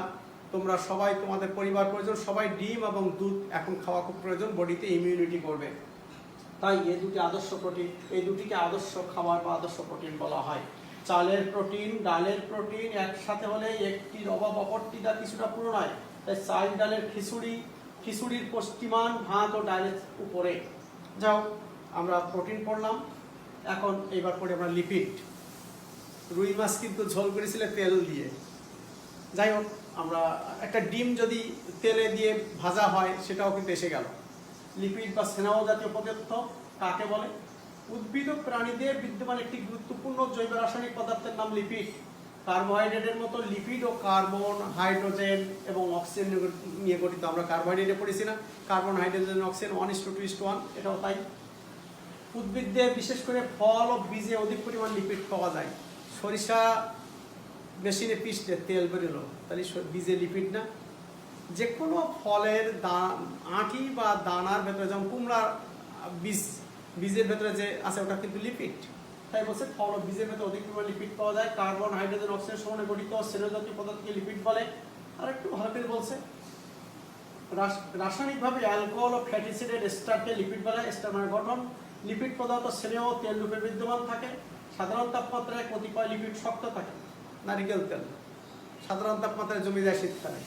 তোমরা সবাই, তোমাদের পরিবার প্রয়োজন, সবাই ডিম এবং দুধ এখন খাওয়া খুব প্রয়োজন, বডিতে ইমিউনিটি করবে। তাই এই দুটি আদর্শ প্রোটিন, এই দুটিকে আদর্শ খাবার বা আদর্শ প্রোটিন বলা হয়। চালের প্রোটিন, ডালের প্রোটিন একসাথে হলে একটির অভাব অপরটি দ্বারা কিছুটা পূরণ হয়। তাই চাল ডালের খিচুড়ির পুষ্টিমান ভাত ও ডালের উপরে। যাও, আমরা প্রোটিন পড়লাম, এখন এইবার পড়ি আমরা লিপিড। রুই মাছ কিন্তু ঝোল করেছিলে তেল দিয়ে। যাই হোক, আমরা একটা ডিম যদি তেলে দিয়ে ভাজা হয় সেটাও কিন্তু এসে গেল। লিপিড বা স্নেহ জাতীয় পদার্থ কাকে বলে? উদ্ভিদ ও প্রাণীদের বিদ্যমান একটি গুরুত্বপূর্ণ জৈব রাসায়নিক পদার্থের নাম লিপিড। কার্বোহাইড্রেটের মতো লিপিড ও কার্বন, হাইড্রোজেন এবং অক্সিজেন নিয়ে গঠিত। আমরা কার্বোহাইড্রেটে পড়েছি না, কার্বন, হাইড্রোজেন, অক্সিজেন 1:2:1, এটাও তাই। উদ্ভিদে বিশেষ করে ফল ও বীজে অধিক পরিমাণ লিপিড পাওয়া যায়। সরিষা মেশিনে পিষলে তেল বেরোলো, তাহলে বীজে লিপিড না? যে কোনো ফলের আঁটি বা দানার ভেতরে, যেমন কুমড়ার বীজের ভেতরে যে আছে ওটা কিন্তু লিপিড। তাই বলছে ফল ও বীজের ভেতরে অধিক পরিমাণ লিপিড পাওয়া যায়। কার্বন, হাইড্রোজেন, অক্সিজেন সমন্বয়ে গঠিত স্নেহ জাতীয় পদার্থকে লিপিড বলে। আর একটু ভালো করে বলছে, রাসায়নিকভাবে অ্যালকোহল ও ফ্যাটি অ্যাসিডের এস্টারকে লিপিড বলে। এস্টার মানে গঠন। লিপিড পদার্থ স্নেহ ও তেল রূপে বিদ্যমান থাকে। সাধারণ তাপমাত্রায় কতিপয় লিপিড শক্ত থাকে, নারিকেল তেল সাধারণ তাপমাত্রায় জমে যায় শীতকালে,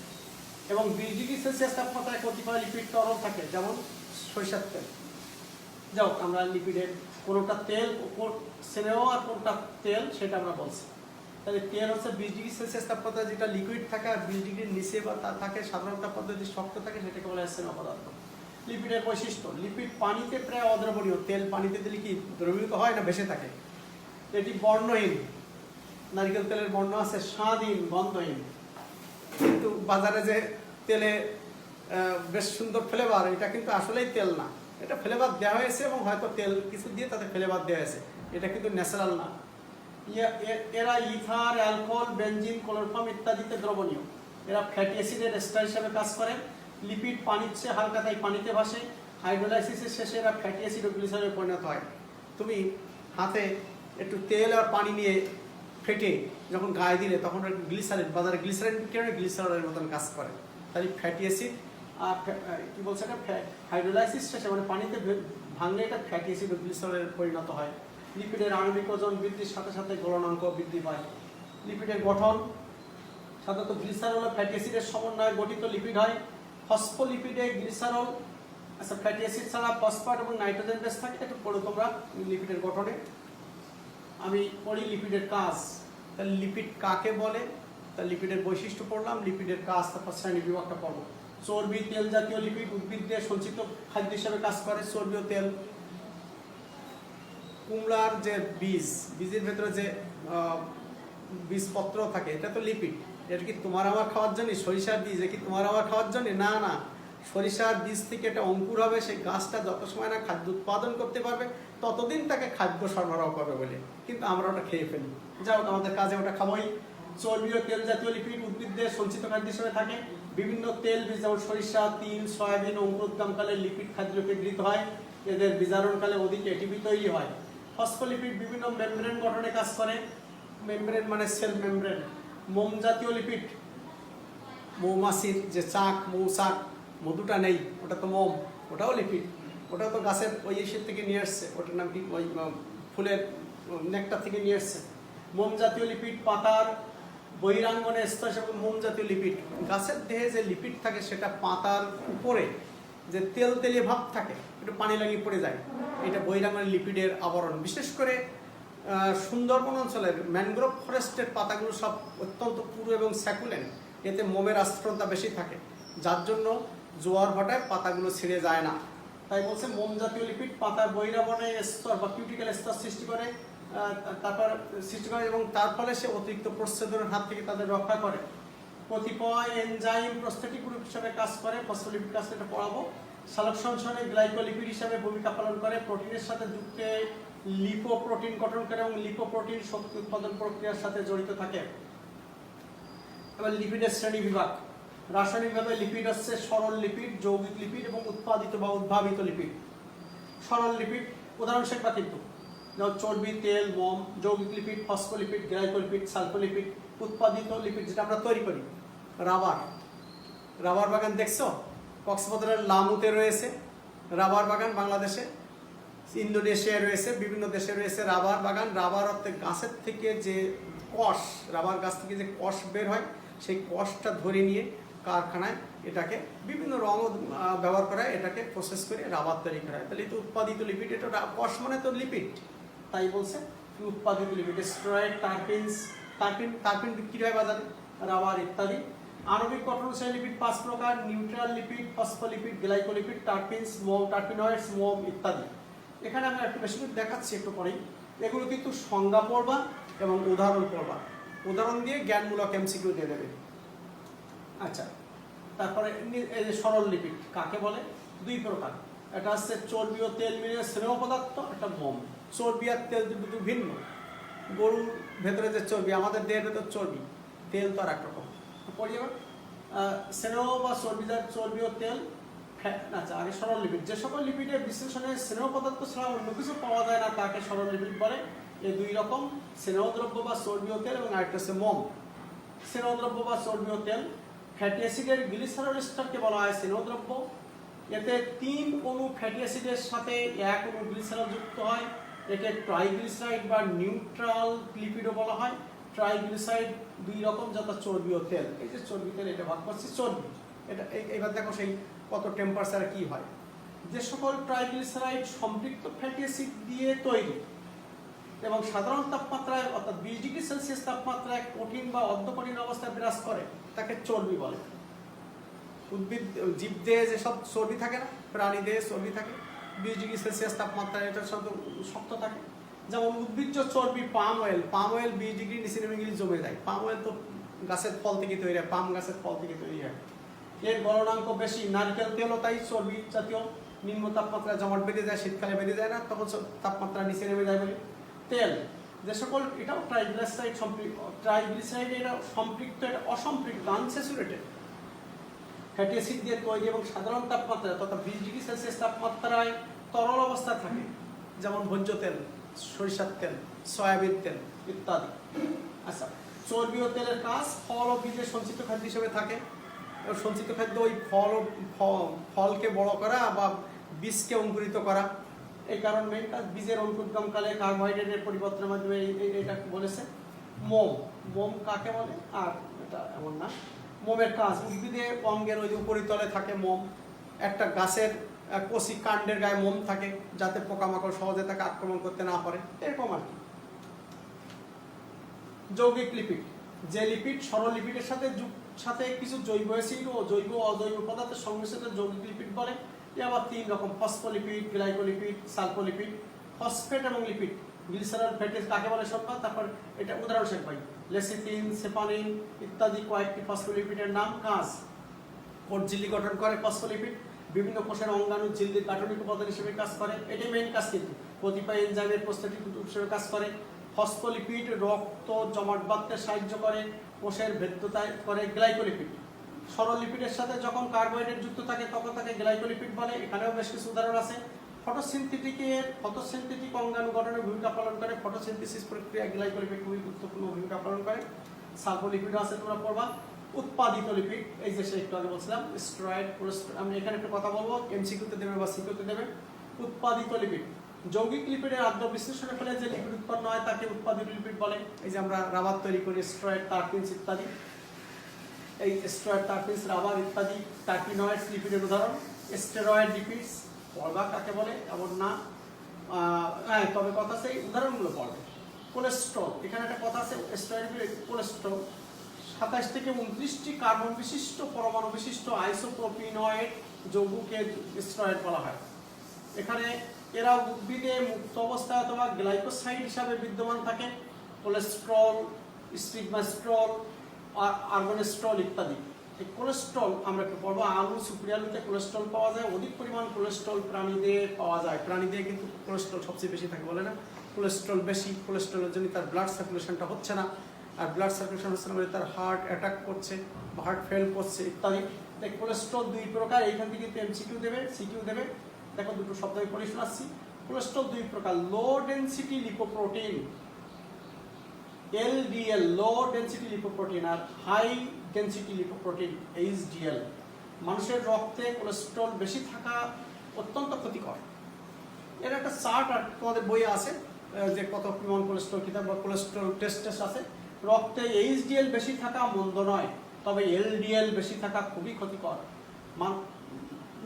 এবং 20°C তাপমাত্রায় কতিপয় লিপিড তরল থাকে, যেমন সরিষার তেল। যাও, আমরা লিপিডের কোনটা তেল, স্নেহ আর কোনটা তেল সেটা আমরা বলছি। তাহলে তেল হচ্ছে 20°C তাপমাত্রায় যেটা লিকুইড থাকে, আর 20°র নিচে বা তা থাকে সাধারণ তাপমাত্রায় যদি শক্ত থাকে সেটাকে বলা হয় স্নেহ পদার্থ। লিপিডের বৈশিষ্ট্য, লিপিড পানিতে প্রায় অদ্রবণীয়। তেল পানিতে দিলে কি দ্রবীভূত হয় না ভেসে থাকে? এটি বর্ণহীন, নারকেল তেলের বর্ণ আছে স্বাদহীন, গন্ধহীন। কিন্তু বাজারে যে তেলে বেশ সুন্দর ফ্লেভার, এটা কিন্তু আসলেই তেল না, এটা ফ্লেভার দেওয়া হয়েছে, এবং হয়তো তেল কিছু দিয়ে তাতে ফ্লেভার দেওয়া হয়েছে, এটা কিন্তু ন্যাচারাল না। এরা ইথার, অ্যালকোহল, বেনজিন, ক্লোরোফর্ম ইত্যাদিতে দ্রবণীয়। এরা ফ্যাটি অ্যাসিডের এস্টার হিসাবে কাজ করে। লিপিড পানির চেয়ে হালকা, তাই পানিতে ভাসে। হাইড্রোলাইসিসের শেষে এরা ফ্যাটি অ্যাসিড ও গ্লিসারলে পরিণত হয়। তুমি হাতে একটু তেল আর পানি নিয়ে ফেটে যখন গায়ে দিলে, তখন গ্লিসারিন, বাজারে গ্লিসারিন বিক্রি, গ্লিসারলের মতন কাজ করে। তাহলে ফ্যাটি অ্যাসিড আর কি বলছে, এটা হাইড্রোলাইসিস শেষে মানে পানিতে ভাঙলে এটা ফ্যাটি অ্যাসিড ও গ্লিসারলে পরিণত হয়। লিপিডের আণবিক ওজন বৃদ্ধির সাথে সাথে গলনাঙ্ক বৃদ্ধি পায়। লিপিডের গঠন, সাধারণত গ্লিসারল ও ফ্যাটি অ্যাসিডের সমন্বয়ে গঠিত লিপিড হয়। ফসফোলিপিডে গ্লিসারল, আচ্ছা ফ্যাটি অ্যাসিড ছাড়া ফসফেট এবং নাইট্রোজেন বেস থাকে। একটু পড়ো তোমরা লিপিডের গঠনে। আমি পড়ি লিপিডের কাজ। তাহলে লিপিড কাকে বলে? তাহলে লিপিডের বৈশিষ্ট্য পড়লাম, লিপিডের কাজ, তারপর শ্রেণী বিভাগটা পড়বো। চর্বি, তেল জাতীয় লিপিড উদ্ভিদ দিয়ে সঞ্চিত খাদ্য হিসেবে কাজ করে। চর্বি ও তেল। কুমড়ার যে বীজের ভেতরে যে বীজপত্র থাকে, এটা তো লিপিড। এটা কি তোমার আমার খাওয়ার জন্য? সরিষার বীজ কি তোমার আমার খাওয়ার জন্য? না না, সরিষার বীজ থেকে একটা অঙ্কুর হবে, সেই গাছটা যত সময় না খাদ্য উৎপাদন করতে পারবে ততদিন তাকে খাদ্য সরবরাহ করবে বলে, কিন্তু আমরা ওটা খেয়ে ফেলি। যাই হোক, আমাদের কাজে ওটা খাবোই। চর্বি ও তেল জাতীয় লিপিড উদ্ভিদের সঞ্চিত খাদ্য হিসেবে থাকে। বিভিন্ন তেল বীজ যেমন সরিষা, তিল, সয়াবিন অঙ্কুরোদ্গমকালে লিপিড খাদ্যরূপে গৃহীত হয়। এদের বিজারণকালে অধিক এটিপি তৈরি হয়। ফসফোলিপিড বিভিন্ন মেমব্রেন গঠনে কাজ করে। মেমব্রেন মানে সেল মেমব্রেন। মোম জাতীয় লিপিড, মৌমাছির যে চাক, মৌচাক, মধুটা নেই, ওটা তো মোম, ওটাও লিপিড। ওটাও তো গাছের ওই ইসের থেকে নিয়ে আসছে, ওটার নাম কি, ওই ফুলের নেকটার থেকে নিয়ে আসছে। মোম জাতীয় লিপিড পাতার বহিরাঙ্গনে স্তর হিসেবে মোম জাতীয় লিপিড। গাছের দেহে যে লিপিড থাকে সেটা পাতার উপরে যে তেল তেলিয়ে ভাব থাকে, একটু পানি লাগিয়ে পড়ে যায়, এটা বহিরাঙ্গনের লিপিডের আবরণ। বিশেষ করে সুন্দরবন অঞ্চলের ম্যানগ্রোভ ফরেস্টের পাতাগুলো সব অত্যন্ত পুরু এবং স্যাকুলেন্ট, এতে মোমের আস্তরণতা বেশি থাকে, যার জন্য জোয়ার ভাটায় পাতাগুলো ছিঁড়ে যায় না। তাই বলছে মোম জাতীয় লিপিড পাতার বহিরাবরণে স্তর বা কিউটিক্যাল স্তর সৃষ্টি করে, এবং তার ফলে সে অতিরিক্ত প্রচ্ছেদনের হাত থেকে তাদের রক্ষা করে। কতিপয় এনজাইম প্রস্থেটিক গ্রুপ হিসাবে কাজ করে, ফসফোলিপিড কাজ এটা পড়াবো। সালোক সংশ্লেষণে গ্লাইকোলিপিড হিসাবে ভূমিকা পালন করে, প্রোটিনের সাথে যুক্ত লিপোপ্রোটিন গঠন করে এবং লিপোপ্রোটিন শক্তি উৎপাদন প্রক্রিয়ার সাথে জড়িত থাকে। এবার লিপিডের শ্রেণী বিভাগ। রাসায়নিকভাবে লিপিড হচ্ছে সরল লিপিড, যৌগিক লিপিড এবং উৎপাদিত বা উদ্ভাবিত লিপিড। সরল লিপিড উদাহরণ শেখবা কিন্তু, যেমন চর্বি, তেল, মোম। যৌগিক লিপিড ফসফোলিপিড, গ্লাইকোলিপিড, সালফোলিপিড। উৎপাদিত লিপিড যেটা আমরা তৈরি করি, রাবার। রাবার বাগান দেখছো? কক্সবাজারের লামুতে রয়েছে রাবার বাগান, বাংলাদেশে, ইন্দোনেশিয়ায় রয়েছে, বিভিন্ন দেশে রয়েছে রাবার বাগান। রাবার অর্থে গাছের থেকে যে কষ, রাবার গাছ থেকে যে কষ বের হয়, সেই কষটা ধরে নিয়ে কারখানায় এটাকে বিভিন্ন রঙ ব্যবহার করা হয়, এটাকে প্রসেস করে রাবার তৈরি করা হয়। তাহলে এটা উৎপাদিত লিপিড, এটা কষ মানে তো লিপিড, তাই বলছে উৎপাদিত লিপিড। স্টেরয়েড, টারপিন বিক্রি হয় বাজারে, রাবার ইত্যাদি। আণবিক গঠনশীল লিপিড 5 প্রকার: neutral lipid, phospholipid, glycolipid, terpenes, মোম, টারপিনয়েডস, মোম ইত্যাদি। এখানে আমরা একটু বেশি করে দেখাচ্ছি একটু পরেই। এগুলো কিন্তু সংজ্ঞা পড়বা এবং উদাহরণ পড়বা, উদাহরণ দিয়ে জ্ঞানমূলক এমসিকিউ দিয়ে দেবে। আচ্ছা, তারপরে এই যে সরল লিপিড কাকে বলে? 2 প্রকার। এটা হচ্ছে চর্বি ও তেল মিলিয়ে স্নেহ পদার্থ, একটা মোম। চর্বি আর তেল দুটো ভিন্ন। গরুর ভেতরে যে চর্বি, আমাদের দেহের ভেতর চর্বি, তেল তো আর একরকম। পড়ি এবার স্নেহ বা চর্বি ও তেল। আচ্ছা, আগে সরল লিপিড। যে সকল লিপিডের বিশ্লেষণে স্নেহ পদার্থ ছাড়া অন্য কিছু পাওয়া যায় না তাকে সরল লিপিড বলে। এই 2 রকম, স্নেহদ্রব্য বা চর্বি ও তেল, এবং আরেকটা হচ্ছে মোম। স্নেহদ্রব্য বা চর্বি ও তেল। ফ্যাটি অ্যাসিডের গ্লিসারল এস্টারকে বলা হয় স্নেহদ্রব্য। এতে 3 অণু ফ্যাটি অ্যাসিডের সাথে 1 অণু গ্লিসারল যুক্ত হয়, একে ট্রাইগ্লিসারাইড বা নিউট্রাল লিপিডও বলা হয়। ট্রাইগ্লিসারাইড 2 রকম, যথা চর্বি ও তেল। এই যে চর্বি, তেল, এটা ভাগ করছি চর্বি। এটা এবার দেখো সেই কত টেম্পারেচারে কি হয়। যে সকল ট্রাইগ্লিসারাইড সম্পৃক্ত ফ্যাটি অ্যাসিড দিয়ে তৈরি এবং সাধারণ তাপমাত্রায় অর্থাৎ 20 ডিগ্রি সেলসিয়াস তাপমাত্রায় কঠিন বা অর্ধকঠিন অবস্থায় বিরাজ করে, তাকে চর্বি বলে। উদ্ভিদ জীব দেহে যেসব চর্বি থাকে না, প্রাণী দেহে চর্বি থাকে 20 ডিগ্রি সেলসিয়াস তাপমাত্রায়, এটা সব শক্ত থাকে। যেমন উদ্ভিজ্জ চর্বি পাম অয়েল, 20 ডিগ্রি নিচে নেমে গেলে জমে যায়। পাম অয়েল তো গাছের ফল থেকে তৈরি হয়, পাম গাছের ফল থেকে তৈরি হয়। এর গলনাঙ্ক বেশি। নারকেল তেলও তাই চর্বি জাতীয়, নিম্ন তাপমাত্রায় জমাট বেঁধে যায়, শীতকালে বেঁধে যায় না, তখন তাপমাত্রা নিচে নেমে যায় বলে। তেল, যে সকল, এটাও ট্রাইগ্লিসারাইড সম্পৃক্ত, ট্রাইগ্লিসারাইড এটা সম্পৃক্ত, এটা অসম্পৃক্ত, আনস্যাচুরেটেড ফ্যাটি অ্যাসিড দিয়ে তৈরি এবং সাধারণ তাপমাত্রায় তথা 20 ডিগ্রি সেলসিয়াস তাপমাত্রায় তরল অবস্থায় থাকে, যেমন ভোজ্য তেল, সরিষার তেল, সয়াবিন তেল ইত্যাদি। আচ্ছা, চর্বি ও তেলের কাজ ফল ও বীজের সঞ্চিত খাদ্য হিসেবে থাকে। সঞ্চিত খাদ্য ওই ফলকে বড় করা বা বীজকে অঙ্কুরিত করা। এই কারণ মেইন কাজ, বীজের অঙ্কুরোদ্গমকালে কার্বোহাইড্রেটের পরিবর্তনের মাধ্যমে এটা বলেছে। মোম কাকে বলে? আর এটা এমন না। মোমের কাজ, উদ্ভিদে অঙ্গের ওই উপরিতলে থাকে মোম। একটা গাছের কচি কাণ্ডের গায়ে মোম থাকে, যাতে পোকামাকড় সহজে তাকে আক্রমণ করতে না পারে, এরকম আর কি। যৌগিক লিপিড, যে লিপিড সরল লিপিডের সাথে কিছু জৈব অ্যাসিড ও জৈব অজৈব পদার্থের সংমিশ্রণকে যৌগিক লিপিড বলে। এ আবার 3 রকম: ফসফোলিপিড, গ্লাইকোলিপিড, সালফোলিপিড। ফসফেট এবং লিপিড, গ্লিসারল, ফ্যাটি কাকে বলে সরকার। তারপর এটা উদাহরণ শেখ ভাই, লেসিথিন, সেপানিন ইত্যাদি কয়েকটি ফসফোলিপিডের নাম। কাজ, কোষ ঝিল্লি গঠন করে ফসফোলিপিড, বিভিন্ন কোষের অঙ্গাণু ঝিল্লির গাঠনিক উপাদান হিসেবে কাজ করে, এটাই মেইন কাজ। কিন্তু কতিপয় এনজাইমের প্রস্থেটিক হিসেবে কাজ করে। ফসফোলিপিড রক্ত জমাট বাঁধতে সাহায্য করে, কোষের ভেদ্যতায় করে। গ্লাইকোলিপিড সরল লিপিডের সাথে যখন কার্বোহাইড্রেট যুক্ত থাকে তখন তাকে গ্লাইকোলিপিড বলে। এখানেও বেশ কিছু উদাহরণ আছে। ফটোসিনথেটিক অঙ্গাণু গঠনে ভূমিকা পালন করে, ফটোসিনথেসিস প্রক্রিয়ায় গ্লাইকোলিপিড খুবই গুরুত্বপূর্ণ ভূমিকা পালন করে। সালফোলিপিড আছে, তোমরা পড়বা। উৎপাদিত লিপিড, এই যে একটু আগে বলছিলাম স্টেরয়েড। আমি এখানে একটা কথা বলবো, এমসিকিউতে দেবে বা সিকিউতে দেবে। উৎপাদিত লিপিড যৌগিক লিপিডের আদ্র বিশ্লেষণের ফলে যে লিপিড উৎপন্ন হয় তাকে উৎপাদিত লিপিড বলে। এই যে আমরা রাবার তৈরি করি, স্টেরয়েড, টারপিনস ইত্যাদি। এই স্টেরয়েড, টারপিনস, রাবার ইত্যাদি টার্পিনয়েডস লিপিডের উদাহরণ। স্টেরয়েড লিপিডস পড়বা কাকে বলে এমন না, হ্যাঁ তবে কথা আছে উদাহরণগুলো পড়বে। কোলেস্ট্রল, এখানে একটা কথা আছে, স্টেরয়েড কোলেস্ট্রল 27 থেকে 29টি কার্বন বিশিষ্ট পরমাণু বিশিষ্ট আইসোপ্রোপিনয়েড যৌগকে স্টেরয়েড বলা হয়। এখানে এরা উদ্ভিদে মুক্ত অবস্থায় অথবা গ্লাইকোসাইড হিসাবে বিদ্যমান থাকে। কোলেস্ট্রল, স্টিগমাস্ট্রল, আর্গনেস্ট্রল ইত্যাদি। এই কোলেস্ট্রল আমরা একটু পড়বো। আলু, সুপুরি আলুতে কোলেস্ট্রল পাওয়া যায়, অধিক পরিমাণ কোলেস্ট্রল প্রাণীদের পাওয়া যায়। প্রাণীদের কিন্তু কোলেস্ট্রল সবচেয়ে বেশি থাকে, বলে না কোলেস্ট্রল বেশি। কোলেস্ট্রলের জন্য তার ব্লাড সার্কুলেশনটা হচ্ছে না, আর ব্লাড সার্কুলেশন হচ্ছে না বলে তার হার্ট অ্যাটাক করছে, হার্ট ফেল করছে ইত্যাদি। তাই কোলেস্ট্রল দুই প্রকার, এইখান থেকে কিন্তু এমসিকিউ দেবে, সিকিউ দেবে। দেখো দুটো শব্দ আমি পড়ে শোনাচ্ছি। কোলেস্ট্রল দুই প্রকার, লো ডেনসিটি লিপোপ্রোটিন LDL, লো ডেনসিটি লিপোপ্রোটিন, আর হাই ডেনসিটি লিপোপ্রোটিন HDL। মানুষের রক্তে কোলেস্ট্রল বেশি থাকা অত্যন্ত ক্ষতিকর। এর একটা চার্ট আর তোমাদের বইয়ে আছে যে কত পরিমাণ কোলেস্ট্রল কিতাব বা কোলেস্ট্রল টেস্ট আছে। রক্তে HDL বেশি থাকা মন্দ নয়, তবে LDL বেশি থাকা খুবই ক্ষতিকর।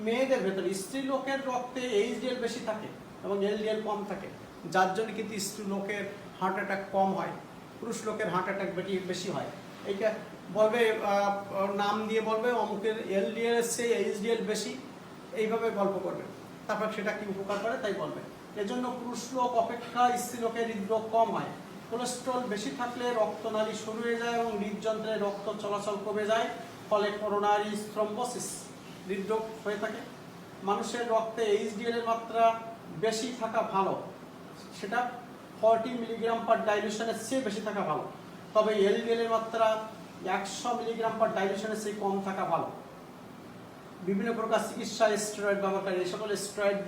মেয়েদের ভেতরে স্ত্রী লোকের রক্তে HDL বেশি থাকে এবং LDL কম থাকে, যার জন্য কিন্তু স্ত্রী লোকের হার্ট অ্যাটাক কম হয়, পুরুষ লোকের হার্ট অ্যাটাক বেশি হয়। এইটা বলবে, নাম দিয়ে বলবে অমুকের LDL এর চেয়ে HDL বেশি, এইভাবে গল্প করবে, তারপর সেটা কি উপকার করে তাই বলবে। এজন্য পুরুষ লোক অপেক্ষা স্ত্রী লোকের হৃদরোগ কম হয়। কোলেস্ট্রল বেশি থাকলে রক্তনালী শুরু হয়ে যায় এবং হৃদযন্ত্রে রক্ত চলাচল কমে যায়, ফলে করোনারি থ্রম্বোসিস হৃদরোগ হয়ে থাকে। মানুষের রক্তে HDL এর মাত্রা বেশি থাকা ভালো, সেটা 40 মিলিগ্রাম পার ডাইলিউশনের চেয়ে বেশি থাকা ভালো, তবে LDL এর মাত্রা 100 মিলিগ্রাম পার ডাইলিউশনের চেয়ে কম থাকা ভালো। বিভিন্ন প্রকার চিকিৎসা স্টেরয়েড ব্যবহার করে, এই সকল স্টেরয়েড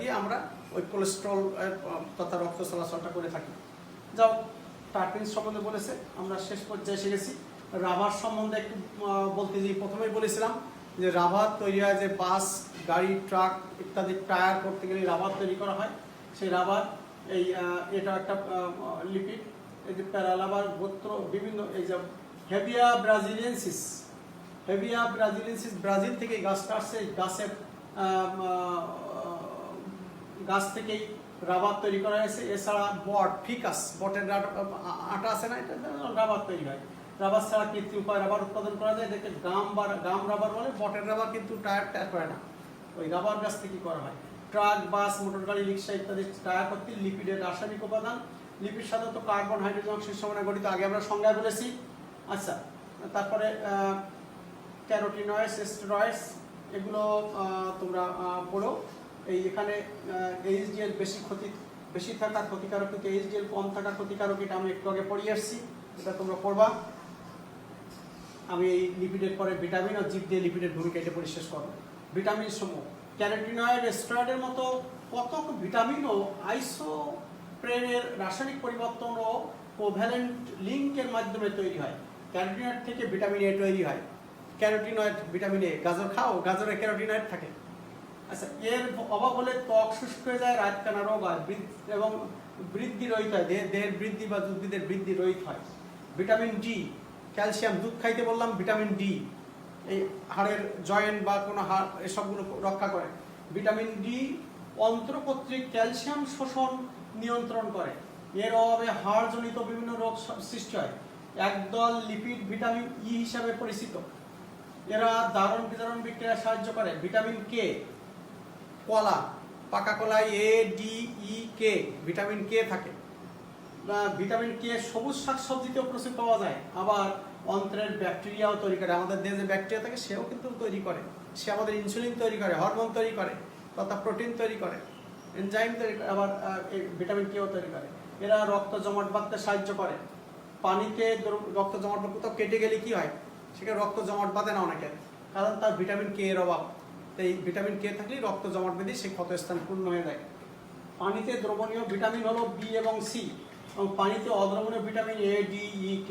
দিয়ে আমরা ওই কোলেস্ট্রল তথা রক্ত চলাচলটা করে থাকি। যাও, টার্পিনস সম্বন্ধে বলেছে, আমরা শেষ পর্যায়ে এসে গেছি। রাবার সম্বন্ধে একটু বলতে যে প্রথমেই বলেছিলাম যে রাবার তৈরি হয় যে বাস, গাড়ি, ট্রাক ইত্যাদি টায়ার করতে গেলে রাবার তৈরি করা হয়। সেই রাবার এই এটা একটা লিপিড, এই যে প্যারালাবার গোত্র বিভিন্ন, এই যে হেভিয়া ব্রাজিলিয়েন্সিস ব্রাজিল থেকে এই গাছটা আসছে। এই গাছ থেকেই রাবার তৈরি করা হয়েছে। এছাড়া বটের আটা আছে না, এটা রাবার তৈরি হয়। রাবার ছাড়া কৃত্রিম উপায়ে রাবার উৎপাদন করা যায়, এটাকে গাম রাবার বলে। বটের রাবার কিন্তু টায়ার করে না, ওই রাবার গাছ থেকে করা হয়। ট্রাক, বাস, মোটর গাড়ি, রিক্সা ইত্যাদি টায়ার করতে লিপিডের রাসায়নিক উপাদান। লিপিড সাধারণত কার্বন, হাইড্রোজেন, অক্সিজেন সমন্বয়ে গঠিত, আগে আমরা সংজ্ঞায় বলেছি। আচ্ছা, তারপরে ক্যারোটিনয়েডস, স্টেরয়েডস, এগুলো তোমরা পড়ো। এখানে HDL বেশি থাকা ক্ষতিকারক, কিন্তু HDL কম থাকা ক্ষতিকারক, এটা আমি একটু আগে পড়িয়ে আসছি, এটা তোমরা পড়বা। আমি এই লিপিডের পরে ভিটামিন ও জীব দিয়ে লিপিডের ভূমিকা এটা পড়ে শেষ করবো। ভিটামিন সমূহ ক্যারোটিনয়েড, স্টেরয়েডের মতো কতক ভিটামিন ও আইসোপ্রেনের রাসায়নিক পরিবর্তন ও কোভ্যালেন্ট লিঙ্কের মাধ্যমে তৈরি হয়। ক্যারোটিনয়েড থেকে ভিটামিন A তৈরি হয়। ক্যারোটিনয়েড, ভিটামিন A, গাজর খাও, গাজরে ক্যারোটিনয়েড থাকে। আচ্ছা, এর অভাব হলে ত্বক শুষ্ক হয়ে যায়, রাতকানা রোগ হয় এবং বৃদ্ধি রহিত হয়, দেহের বৃদ্ধি বা উদ্ভিদের বৃদ্ধি রহিত হয়। ভিটামিন ডি, ক্যালসিয়াম, দুধ খাইতে বললাম, ভিটামিন ডি এই হাড়ের জয়েন্ট বা কোনো হাড় এসবগুলো রক্ষা করে। ভিটামিন ডি অন্ত্র কর্তৃক ক্যালসিয়াম শোষণ নিয়ন্ত্রণ করে। এর অভাবে হাড়জনিত বিভিন্ন রোগ সৃষ্টি হয়। একদল লিপিড ভিটামিন ই হিসাবে পরিচিত, এরা ধারণ বিতরণ বিক্রিয়ায় সাহায্য করে। ভিটামিন কে, কলা, পাকা কলায় ADEK ভিটামিন কে থাকে। ভিটামিন কে সবুজ শাকসবজিতেও প্রচুর পাওয়া যায়। আবার অন্ত্রের ব্যাকটেরিয়াও তৈরি করে, আমাদের দেহে যে ব্যাকটেরিয়া থাকে সেও কিন্তু তৈরি করে, সে আমাদের ইনসুলিন তৈরি করে, হরমোন তৈরি করে, তথা প্রোটিন তৈরি করে, এনজাইম তৈরি করে, আবার ভিটামিন কেও তৈরি করে। এরা রক্ত জমাট বাঁধতে সাহায্য করে। পানিতে রক্ত জমাট বাঁধতে কেটে গেলে কি হয়, সেখানে রক্ত জমাট বাঁধে না অনেকের, কারণ তার ভিটামিন কে এর অভাব। এই ভিটামিন কে থাকলেই রক্ত জমাট বেঁধে সেই ক্ষতস্থান পূর্ণ হয়ে যায়। পানিতে দ্রবণীয় ভিটামিন হলো বি এবং সি, এবং পানিতে অদ্রবণীয় ভিটামিন ADEK।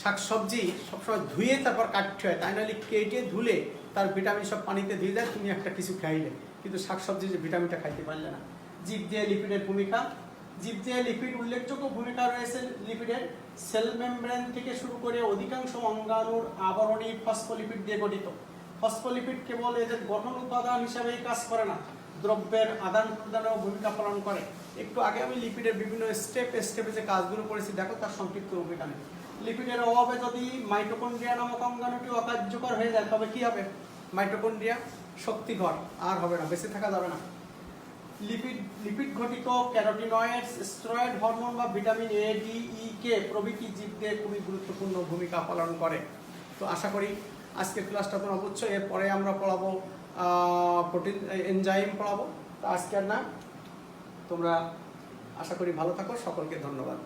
শাকসবজি সবসময় ধুয়ে তারপর কাটতে হয়, তাই নাহলে কেটে ধুলে তার ভিটামিন সব পানিতে ধুয়ে যায়, তুমি একটা কিছু খাইলে, কিন্তু শাকসবজি যে ভিটামিনটা খাইতে পারলে না। জীবদেহে লিপিডের ভূমিকা। জীবদেহে লিপিড উল্লেখযোগ্য ভূমিকা রয়েছে লিপিডের। সেল মেমব্রেন থেকে শুরু করে অধিকাংশ অঙ্গাণুর আবরণী ফসফোলিপিড দিয়ে গঠিত। ফসফোলিপিড কেবল এদের গঠন উপাদান হিসাবেই কাজ করে না, দ্রব্যের আদান প্রদানেও ভূমিকা পালন করে। একটু আগে আমি লিপিডের বিভিন্ন স্টেপে যে কাজগুলো করেছি দেখো, তার সংক্ষিপ্ত ভূমিকা নেই। লিপিডের অভাবে যদি মাইটোকন্ড্রিয়া নামক অঙ্গাণুটি অকার্যকর হয়ে যায়, তবে কি হবে? মাইটোকন্ড্রিয়া শক্তিঘর আর হবে না, বেঁচে থাকা যাবে না। লিপিড ঘটিত ক্যারোটিনয়েডস, স্টেরয়েড হরমোন বা ভিটামিন এ, ডি, ই, কে প্রভৃতি জীবদেহে খুবই গুরুত্বপূর্ণ ভূমিকা পালন করে। তো আশা করি আজকের ক্লাসটা তোমরা বুঝছো। এরপরে আমরা পড়াবো প্রোটিন এনজাইম পড়াবো। তো আজকে আর না, তোমরা আশা করি ভালো থাকো। সকলকে ধন্যবাদ।